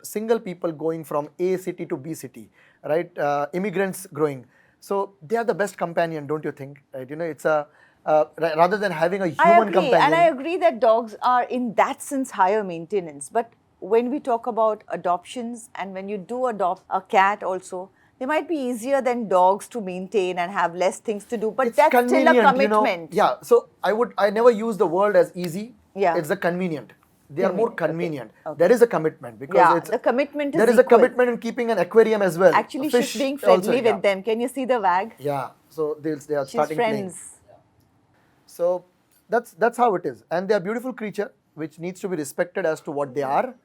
single people going from A city to B city, right? Immigrants growing. So they are the best companion, don't you think? Right? You know, it's a rather than having a human companion. And I agree that dogs are in that sense higher maintenance. But when we talk about adoptions and when you do adopt a cat also, they might be easier than dogs to maintain and have less things to do. But it's that's still a commitment. You know, so I never use the word as easy. It's the convenient. They are more convenient. There is a commitment because the commitment is there is a commitment in keeping an aquarium as well. Actually, she's being friendly also, with them. Can you see the wag? Yeah. So they are She's starting friends. playing. So that's how it is, and they are beautiful creature which needs to be respected as to what they are.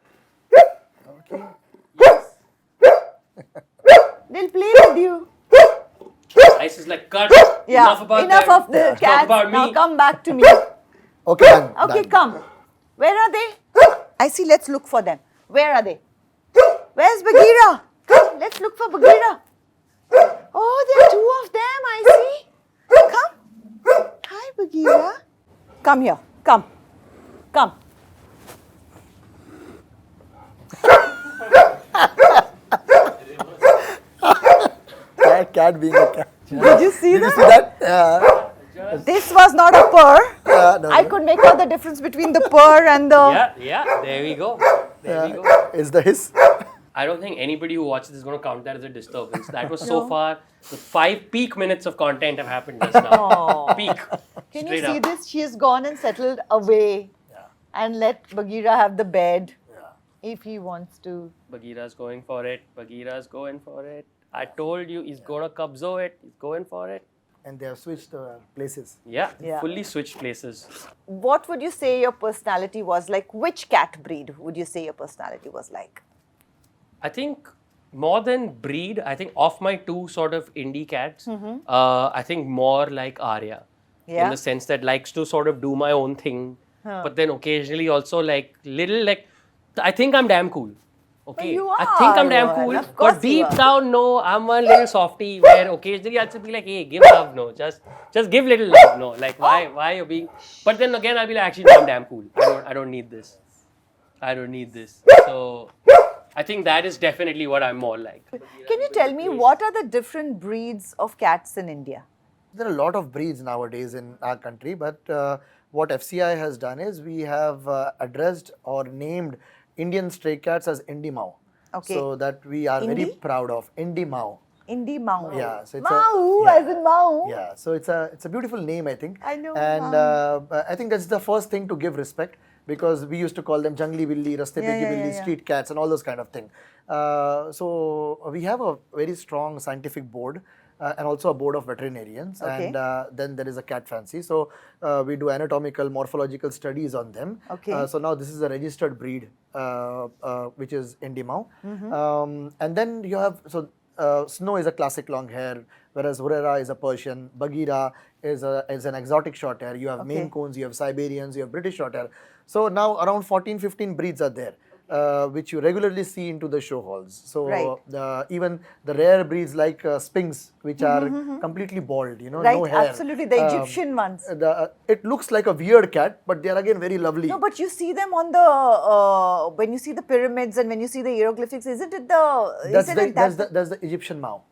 Okay. They'll play with you. Ice is like, cut. Enough about enough them. of the cats. About now me. come back to me. Okay. Okay, come. Where are they? I see. Let's look for them. Where are they? Where's Bagheera? Come, let's look for Bagheera. Oh, there are two of them. I see. Come. Hi, Bagheera. Come here. Come. Come. Cat being a cat. Did you see Did that? you see that? This was not a purr. No, I could make out the difference between the purr and the... Yeah, there we go. There we go. Is the hiss. I don't think anybody who watches is going to count that as a disturbance. That was so far, the 5 peak minutes of content have happened just now. Peak. Can you see this? She has gone and settled away and let Bagheera have the bed if he wants to. Bagheera's going for it. Bagheera's going for it. I told you, he's going to kabzo it. He's going for it. And they have switched places. Yeah, fully switched places. What would you say your personality was like? Which cat breed would you say your personality was like? I think more than breed, I think of my 2 sort of indie cats, I think more like Arya. In the sense that likes to sort of do my own thing. But then occasionally also like little like, I think I'm damn cool. Okay, you I think I'm damn are, cool, of course but deep you are. down, no, I'm one little softy where occasionally I'll just be like, hey, give love, no, just give little love, no, like why you're being, but then again I'll be like, actually, no, I'm damn cool, I don't need this, so I think that is definitely what I'm more like. Can you tell me what are the different breeds of cats in India? There are a lot of breeds nowadays in our country, but what FCI has done is we have addressed or named Indian stray cats as Indie Mau. Okay. So that we are very Indie? proud of. Indie Mau. Indie Mau. Yeah. So it's Mau, as in Mau. Yeah. So it's a beautiful name, I think. I know. And I think that's the first thing to give respect because we used to call them Jangli Billi, Raste Pe Ki Billi, street cats and all those kind of thing. So we have a very strong scientific board. And also a board of veterinarians, and then there is a cat fancy. So we do anatomical, morphological studies on them. So now this is a registered breed, which is Indie Mau. And then you have Snow is a classic long hair, whereas Hurera is a Persian. Bagheera is an exotic short hair. You have Maine Coons, you have Siberians, you have British short hair. So now around 14, 15 breeds are there, which you regularly see into the show halls. So Right. even the rare breeds like Sphinx, which are completely bald, you know, Right, no hair. absolutely, the Egyptian ones. It looks like a weird cat, but they are again very lovely. No, but you see them on the when you see the pyramids and when you see the hieroglyphics. Isn't it the? That's the Egyptian Mao.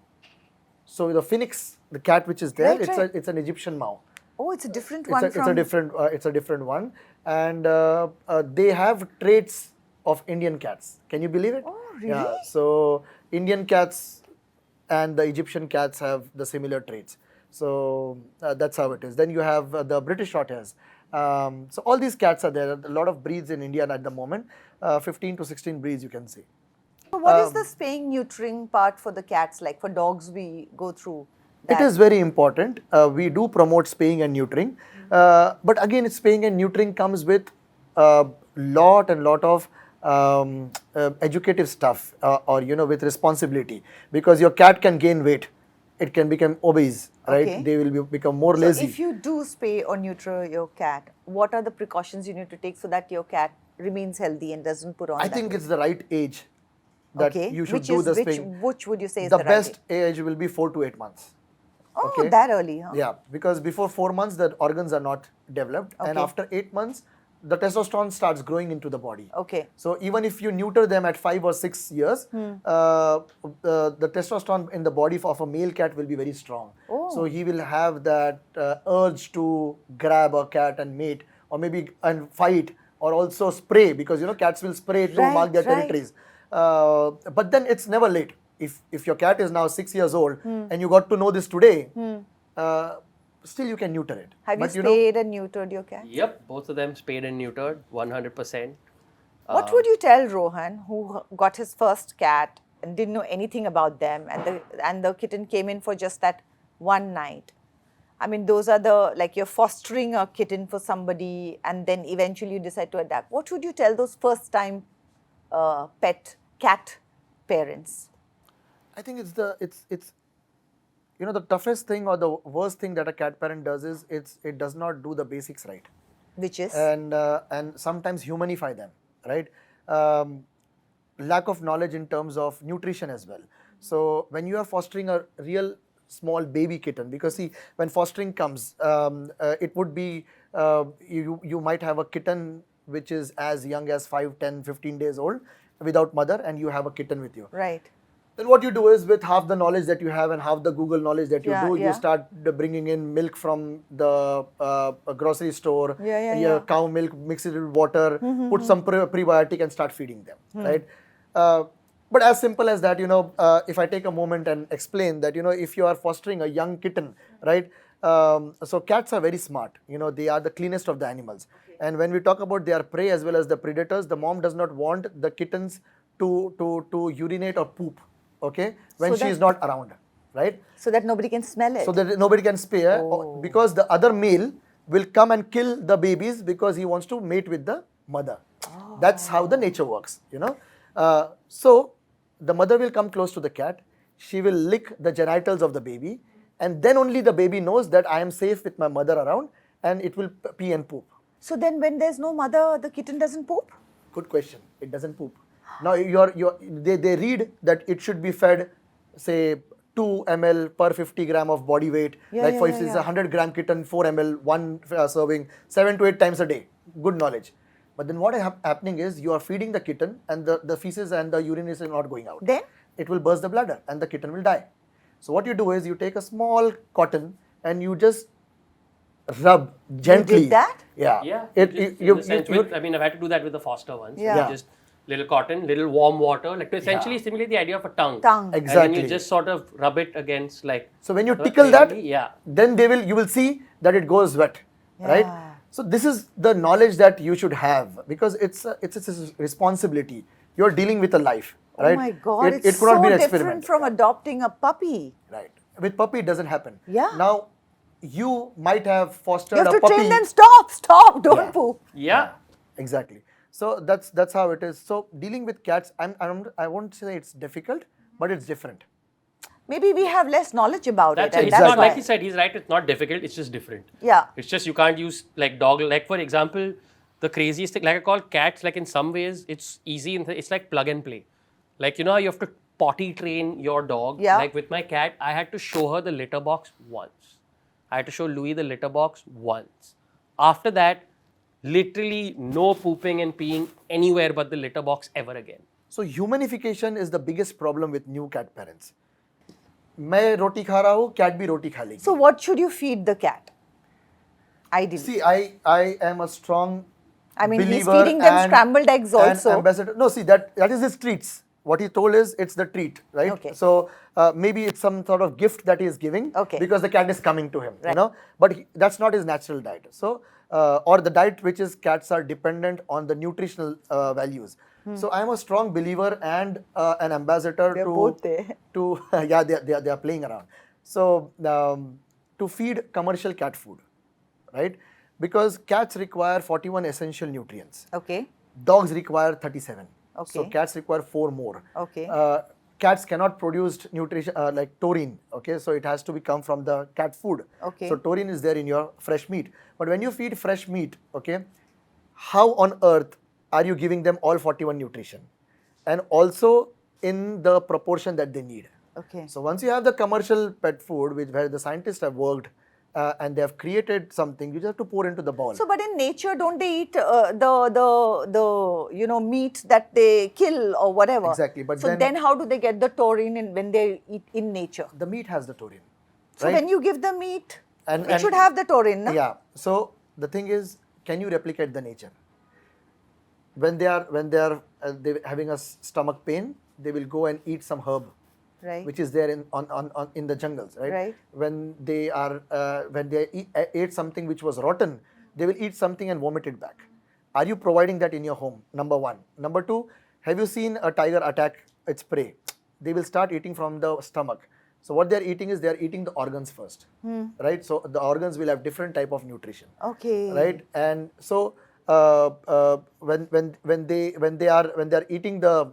So the phoenix, the cat which is there, Right. it's an Egyptian Mao. Oh, it's a different It's one a, from. it's a different one, and they have traits of Indian cats. Can you believe it? Oh, really? Yeah. So Indian cats and the Egyptian cats have the similar traits. So that's how it is. Then you have the British Shorthairs. So all these cats are there. A lot of breeds in India at the moment. 15 to 16 breeds you can see. So what is the spaying neutering part for the cats? Like for dogs, we go through. It is very important. We do promote spaying and neutering. But again, spaying and neutering comes with a lot of educative stuff or, you know, with responsibility. Because your cat can gain weight. It can become obese, right? Okay. They will become more lazy. So if you do spay or neuter your cat, what are the precautions you need to take so that your cat remains healthy and doesn't put on I that think weight? it's the right age that you should Which do is, the which, spaying. which would you say is The the right best age? age will be 4 to 8 months. Oh, okay. that early, huh? Yeah, because before 4 months the organs are not developed, and Okay. after 8 months the testosterone starts growing into the body. Okay. So even if you neuter them at 5 or 6 years, the testosterone in the body of a male cat will be very strong. Oh. So he will have that urge to grab a cat and mate, or maybe and fight, or also spray, because you know cats will spray to mark their territories. But then it's never late. If your cat is now 6 years old and you got to know this today, still you can neuter it. Have But you spayed and neutered your cat? Yep, both of them spayed and neutered, 100%. What would you tell Rohan, who got his first cat and didn't know anything about them, and the kitten came in for just that one night? I mean, those are the, like, you're fostering a kitten for somebody and then eventually you decide to adapt. What would you tell those first time pet cat parents? I think it's you know, the toughest thing or the worst thing that a cat parent does is it does not do the basics right, Which is? and sometimes humanify them, right? Lack of knowledge in terms of nutrition as well. So when you are fostering a real small baby kitten, because see, when fostering comes, it would be you might have a kitten which is as young as 5, 10, 15 days old without mother, and you have a kitten with you. Right. Then what you do is, with half the knowledge that you have and half the Google knowledge that you do, you start bringing in milk from the grocery store, cow milk, mix it with water, put some prebiotic and start feeding them, right? But as simple as that, you know, if I take a moment and explain that, you know, if you are fostering a young kitten, right? So cats are very smart, you know, they are the cleanest of the animals. And when we talk about their prey as well as the predators, the mom does not want the kittens to urinate or poop, okay, when she is not around, right? So that nobody can smell it. So that nobody can spare, because the other male will come and kill the babies because he wants to mate with the mother. That's how the nature works, you know. So the mother will come close to the cat, she will lick the genitals of the baby, and then only the baby knows that I am safe with my mother around, and it will pee and poop. So then when there's no mother, the kitten doesn't poop? Good question. It doesn't poop. Now they read that it should be fed, say, 2 ml per 50 gram of body weight. For instance, a 100 gram kitten, 4 ml, one serving, 7 to 8 times a day. Good knowledge. But then what is happening is, you are feeding the kitten and the feces and the urine is not going out. Then? It will burst the bladder and the kitten will die. So what you do is, you take a small cotton and you just rub gently. You did that? Yeah. Yeah. I I mean, I've had to do that with the foster ones. Yeah. Just little cotton, little warm water, like to essentially simulate the idea of a tongue. Exactly. And then you just sort of rub it against, like. So when you tickle that, then you will see that it goes wet, right? So this is the knowledge that you should have, because it's a responsibility. You're dealing with a life, right? Oh my God, it it's could not so be an different experiment. from adopting a puppy. Right. With puppy, it doesn't happen. Yeah. Now, you might have fostered You have a to puppy. train them, stop, don't poop. Yeah. Exactly. So that's how it is. So dealing with cats, I won't say it's difficult, but it's different. Maybe we have less knowledge about That's it. And it's that's not, why. like he said, he's right, it's not difficult, it's just different. Yeah. It's just you can't use like dog, like for example, the craziest thing. Like I call cats, like in some ways, it's easy. It's like plug and play. Like, you know how you have to potty train your dog? Yeah. Like with my cat, I had to show her the litter box once. I had to show Louis the litter box once. After that, literally no pooping and peeing anywhere but the litter box ever again. So humanification is the biggest problem with new cat parents. मैं रोटी खा रहा हूँ, cat भी रोटी खा लेगी. So what should you feed the cat? Ideally. See, I am a strong I mean, he's believer feeding them and- scrambled eggs and also. ambassador. No, see, that is his treats. What he told is it's the treat, right? Okay. So maybe it's some sort of gift that he is giving Okay. because the cat is coming to him, Right. you know. But that's not his natural diet. So or the diet which is cats are dependent on the nutritional values. So I am a strong believer and an ambassador They're to both there. to yeah they are playing around. So to feed commercial cat food, right? Because cats require 41 essential nutrients. Okay. Dogs require 37. So Okay. cats require 4 more. Okay. Cats cannot produce nutrition like taurine. Okay, so it has to be come from the cat food. Okay. So taurine is there in your fresh meat. But when you feed fresh meat, okay, how on earth are you giving them all 41 nutrition, and also in the proportion that they need? Okay. So once you have the commercial pet food, where the scientists have worked and they have created something, you just have to pour into the bowl. So, but in nature, don't they eat the meat that they kill or whatever? Exactly, but so then how do they get the taurine when they eat in nature? The meat has the taurine. So right? when you give the meat, And- it and- should have the taurine, no? Yeah. So the thing is, can you replicate the nature? When they are having a stomach pain, they will go and eat some herb, Right. which is there in the jungles, right? Right. When they ate something which was rotten, they will eat something and vomit it back. Are you providing that in your home? Number one. Number two, have you seen a tiger attack its prey? They will start eating from the stomach. So what they are eating is they are eating the organs first, right? So the organs will have different type of nutrition, Okay. right? And so when they are eating the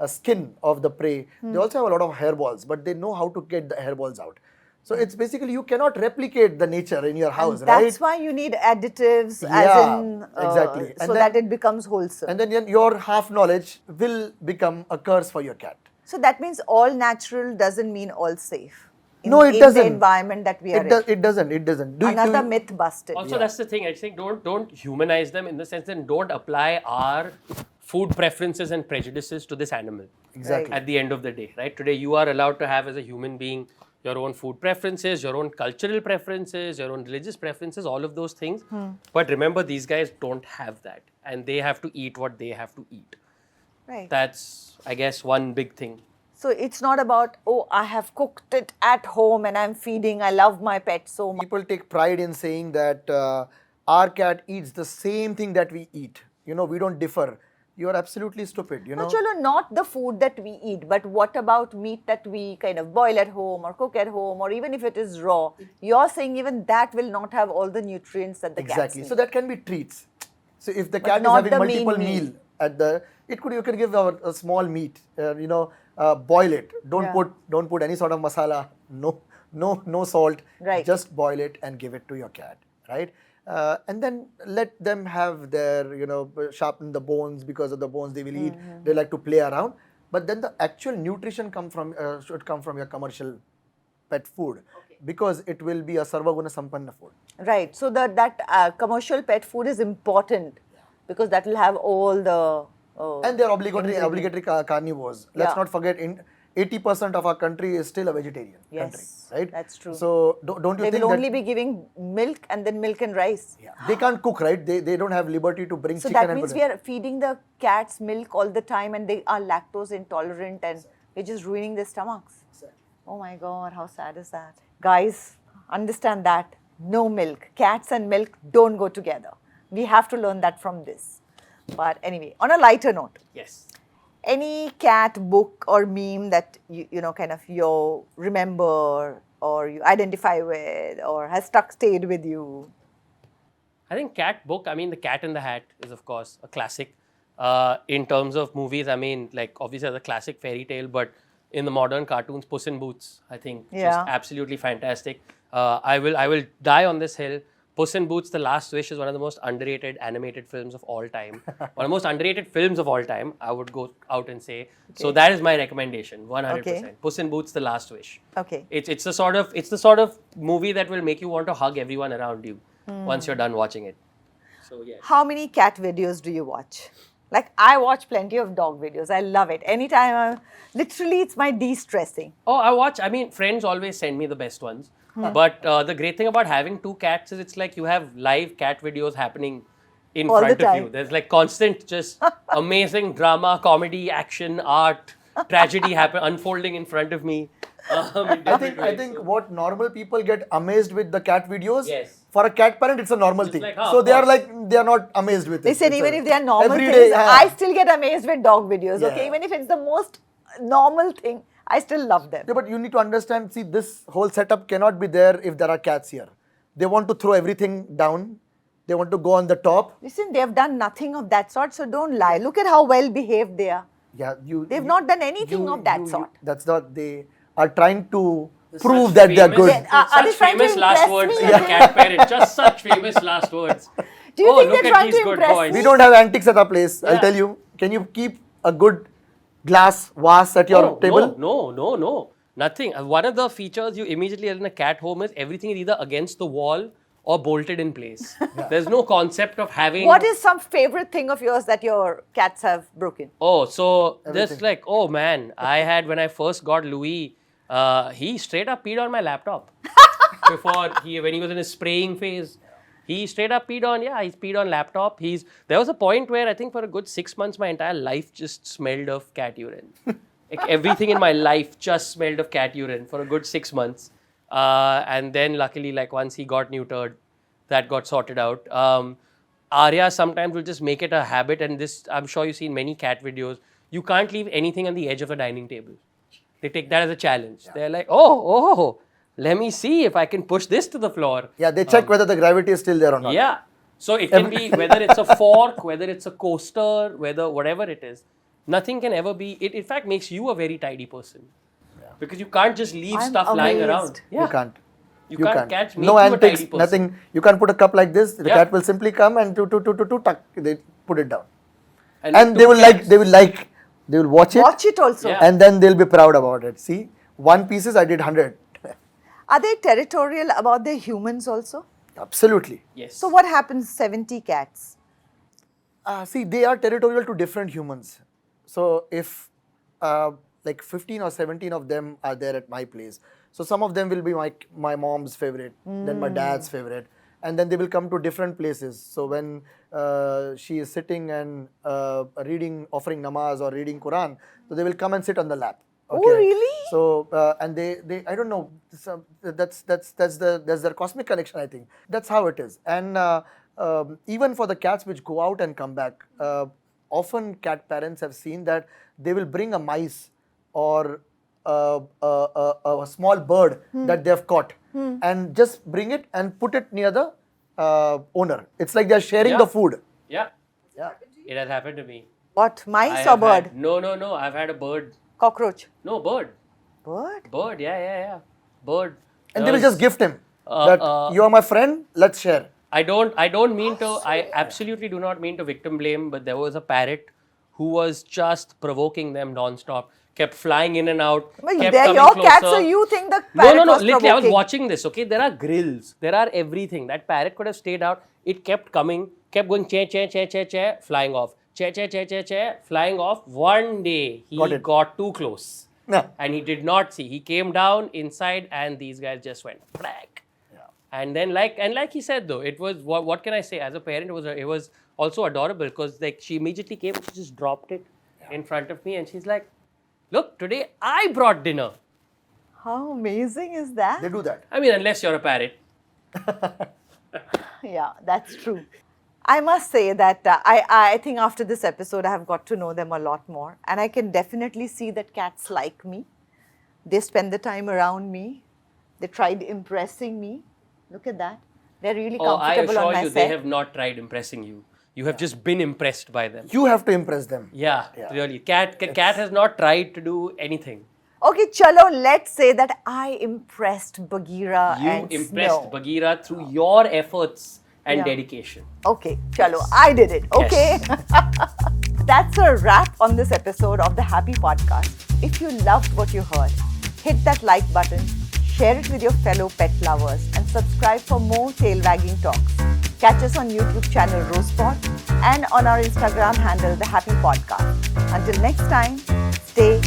skin of the prey, they also have a lot of hairballs, but they know how to get the hairballs out. So it's basically you cannot replicate the nature in your house, And right? that's why you need additives Yeah, as in exactly. And so then- that it becomes wholesome. And then your half knowledge will become a curse for your cat. So that means all natural doesn't mean all safe. No, it in doesn't. the environment that we are It doesn't. It doesn't. Another myth busted. Also, that's the thing. I think don't humanize them in the sense that don't apply our food preferences and prejudices to this animal. Exactly. At the end of the day, right? Today, you are allowed to have as a human being your own food preferences, your own cultural preferences, your own religious preferences, all of those things. But remember, these guys don't have that, and they have to eat what they have to eat. Right. That's, I guess, one big thing. So it's not about, oh, I have cooked it at home and I'm feeding, I love my pet so much. People take pride in saying that our cat eats the same thing that we eat. You know, we don't differ. You are absolutely stupid, you know. No, chalo, not the food that we eat, but what about meat that we kind of boil at home or cook at home, or even if it is raw? You're saying even that will not have all the nutrients that the cats Exactly. need. So that can be treats. So if the But cat is not having the main multiple meal. meal at the, you can give a small meat. Boil it. Don't put any sort of masala. No salt. Right. Just boil it and give it to your cat, right? And then let them have their, sharpen the bones because of the bones they will eat. They like to play around. But then the actual nutrition should come from your commercial pet food, because it will be a sarvaguna sampanna food. Right. So that commercial pet food is important because that will have all the. And they're obligatory carnivores. Let's Yeah. not forget, 80% of our country is still a vegetarian country, Yes, right? that's true. So don't you They think will that only be giving milk and then milk and rice. they can't cook, right? They don't have liberty to bring So chicken that and means put we it. are feeding the cats milk all the time and they are lactose intolerant and we're just ruining their stomachs. Oh my God, how sad is that? Guys, understand that. No milk. Cats and milk don't go together. We have to learn that from this. But anyway, on a lighter note, Yes. any cat book or meme that you remember or you identify with or has stayed with you? I think cat book, The Cat in the Hat is, of course, a classic. In terms of movies, obviously as a classic fairy tale, but in the modern cartoons, Puss in Boots, I think, just Yeah. absolutely fantastic. I will die on this hill. Puss in Boots: The Last Wish is one of the most underrated animated films of all time. One of the most underrated films of all time, I would go out and say. So that is my recommendation, 100%. Okay. Puss in Boots: The Last Wish. Okay. It's the sort of movie that will make you want to hug everyone around you once you're done watching it. So yes. How many cat videos do you watch? Like, I watch plenty of dog videos. I love it. Anytime, literally, it's my de-stressing. Oh, I mean, friends always send me the best ones. But the great thing about having 2 cats is it's like you have live cat videos happening in All front the of time. you. There's like constant, just amazing drama, comedy, action, art, tragedy unfolding in front of me. I think what normal people get amazed with the cat videos, Yes. for a cat parent, it's a normal thing. like, so of they are course. they are not amazed with it. Listen, It's even a- if they are normal every things, day, yeah. I still get amazed with dog videos, okay? Yeah. Even if it's the most normal thing, I still love them. Yeah, but you need to understand, see, this whole setup cannot be there if there are cats here. They want to throw everything down. They want to go on the top. Listen, they have done nothing of that sort, so don't lie. Look at how well behaved they are. Yeah, They've not done anything of that sort. That's not, they are trying to prove that they are good. Are they Such trying to famous last impress words me? from a cat parent. Just such famous last words. Do you think look they're at trying these to good impress boys. me? We don't have antiques at our place, I'll Yeah. tell you. Can you keep a good glass vase at your table? No. Nothing. One of the features you immediately have in a cat home is everything is either against the wall or bolted in place. There's no concept of having. What is some favorite thing of yours that your cats have broken? Oh, so Everything. just like, oh man, I had, when I first got Louis, he straight up peed on my laptop. When he was in his spraying phase. He straight up peed on, he's peed on laptop. There was a point where I think for a good 6 months, my entire life just smelled of cat urine. Like everything in my life just smelled of cat urine for a good 6 months. And then luckily, like once he got neutered, that got sorted out. Arya sometimes will just make it a habit, and this, I'm sure you've seen many cat videos. You can't leave anything on the edge of the dining table. They take that as a challenge. They're like, oh, let me see if I can push this to the floor. Yeah, they check whether the gravity is still there or not. Yeah. So it can be whether it's a fork, whether it's a coaster, whatever it is. Nothing can ever be. It in fact makes you a very tidy person. Because you can't just leave I'm stuff lying amazed. around. You can't. You can't. Cats make No you a antics, tidy person. nothing. You can't put a cup like this. The Yeah. cat will simply come and tuck. They put it down. And And with they two will cats- they will watch it. Watch it also. Yeah. And then they'll be proud about it. See, 1 pieces, I did 100. Are they territorial about their humans also? Absolutely. Yes. So what happens 70 cats? See, they are territorial to different humans. So if like 15 or 17 of them are there at my place, so some of them will be my mom's favorite, then my dad's favorite, and then they will come to different places. So when she is sitting and reading, offering namaz or reading Quran, so they will come and sit on the lap. Oh, really? So and they I don't know. That's their cosmic connection. I think that's how it is. And even for the cats which go out and come back, often cat parents have seen that they will bring a mice or a small bird that they have caught and just bring it and put it near the owner. It's like they are sharing Yeah. the food. Yeah. Yeah. It has happened to me. What, I mice or have bird? had- No. I've had a bird. Cockroach? No, bird. Bird? Bird, yeah. Bird. And they will just gift him Uh, that uh, you are my friend, let's share. I don't mean to, I absolutely do not mean to victim blame, but there was a parrot who was just provoking them non-stop, kept flying in and out, But kept they're coming your closer. cat, so you think the parrot No, was literally, I was provoking. watching this, okay? There are grills, there are everything. That parrot could have stayed out. It kept coming, kept going, che, flying off. Che, flying off. One day, he got too close. Yeah. And he did not see. He came down inside and these guys just went crack. And then like he said though, it was, what can I say? As a parent, it was also adorable because like she immediately came, she just dropped it in front of me and she's like, look, today I brought dinner. How amazing is that? They do that. I mean, unless you're a parrot. Yeah, that's true. I must say that I think after this episode, I have got to know them a lot more. And I can definitely see that cats like me. They spend the time around me. They tried impressing me. Look at that. They're really Oh, I comfortable on assure my you, set. they have not tried impressing you. You have just been impressed by them. You have to impress them. Yeah, really. Cat has not tried to do anything. Okay, chalo, let's say that I impressed Bagheera You and impressed Snow. Bagheera through your efforts and Yeah. dedication. Okay, chalo, Yes. I did it. Okay. Yes. That's a wrap on this episode of the Happy Podcast. If you loved what you heard, hit that like button, share it with your fellow pet lovers, and subscribe for more tail wagging talks. Catch us on YouTube channel Rosepod and on our Instagram handle The Happy Podcast. Until next time, stay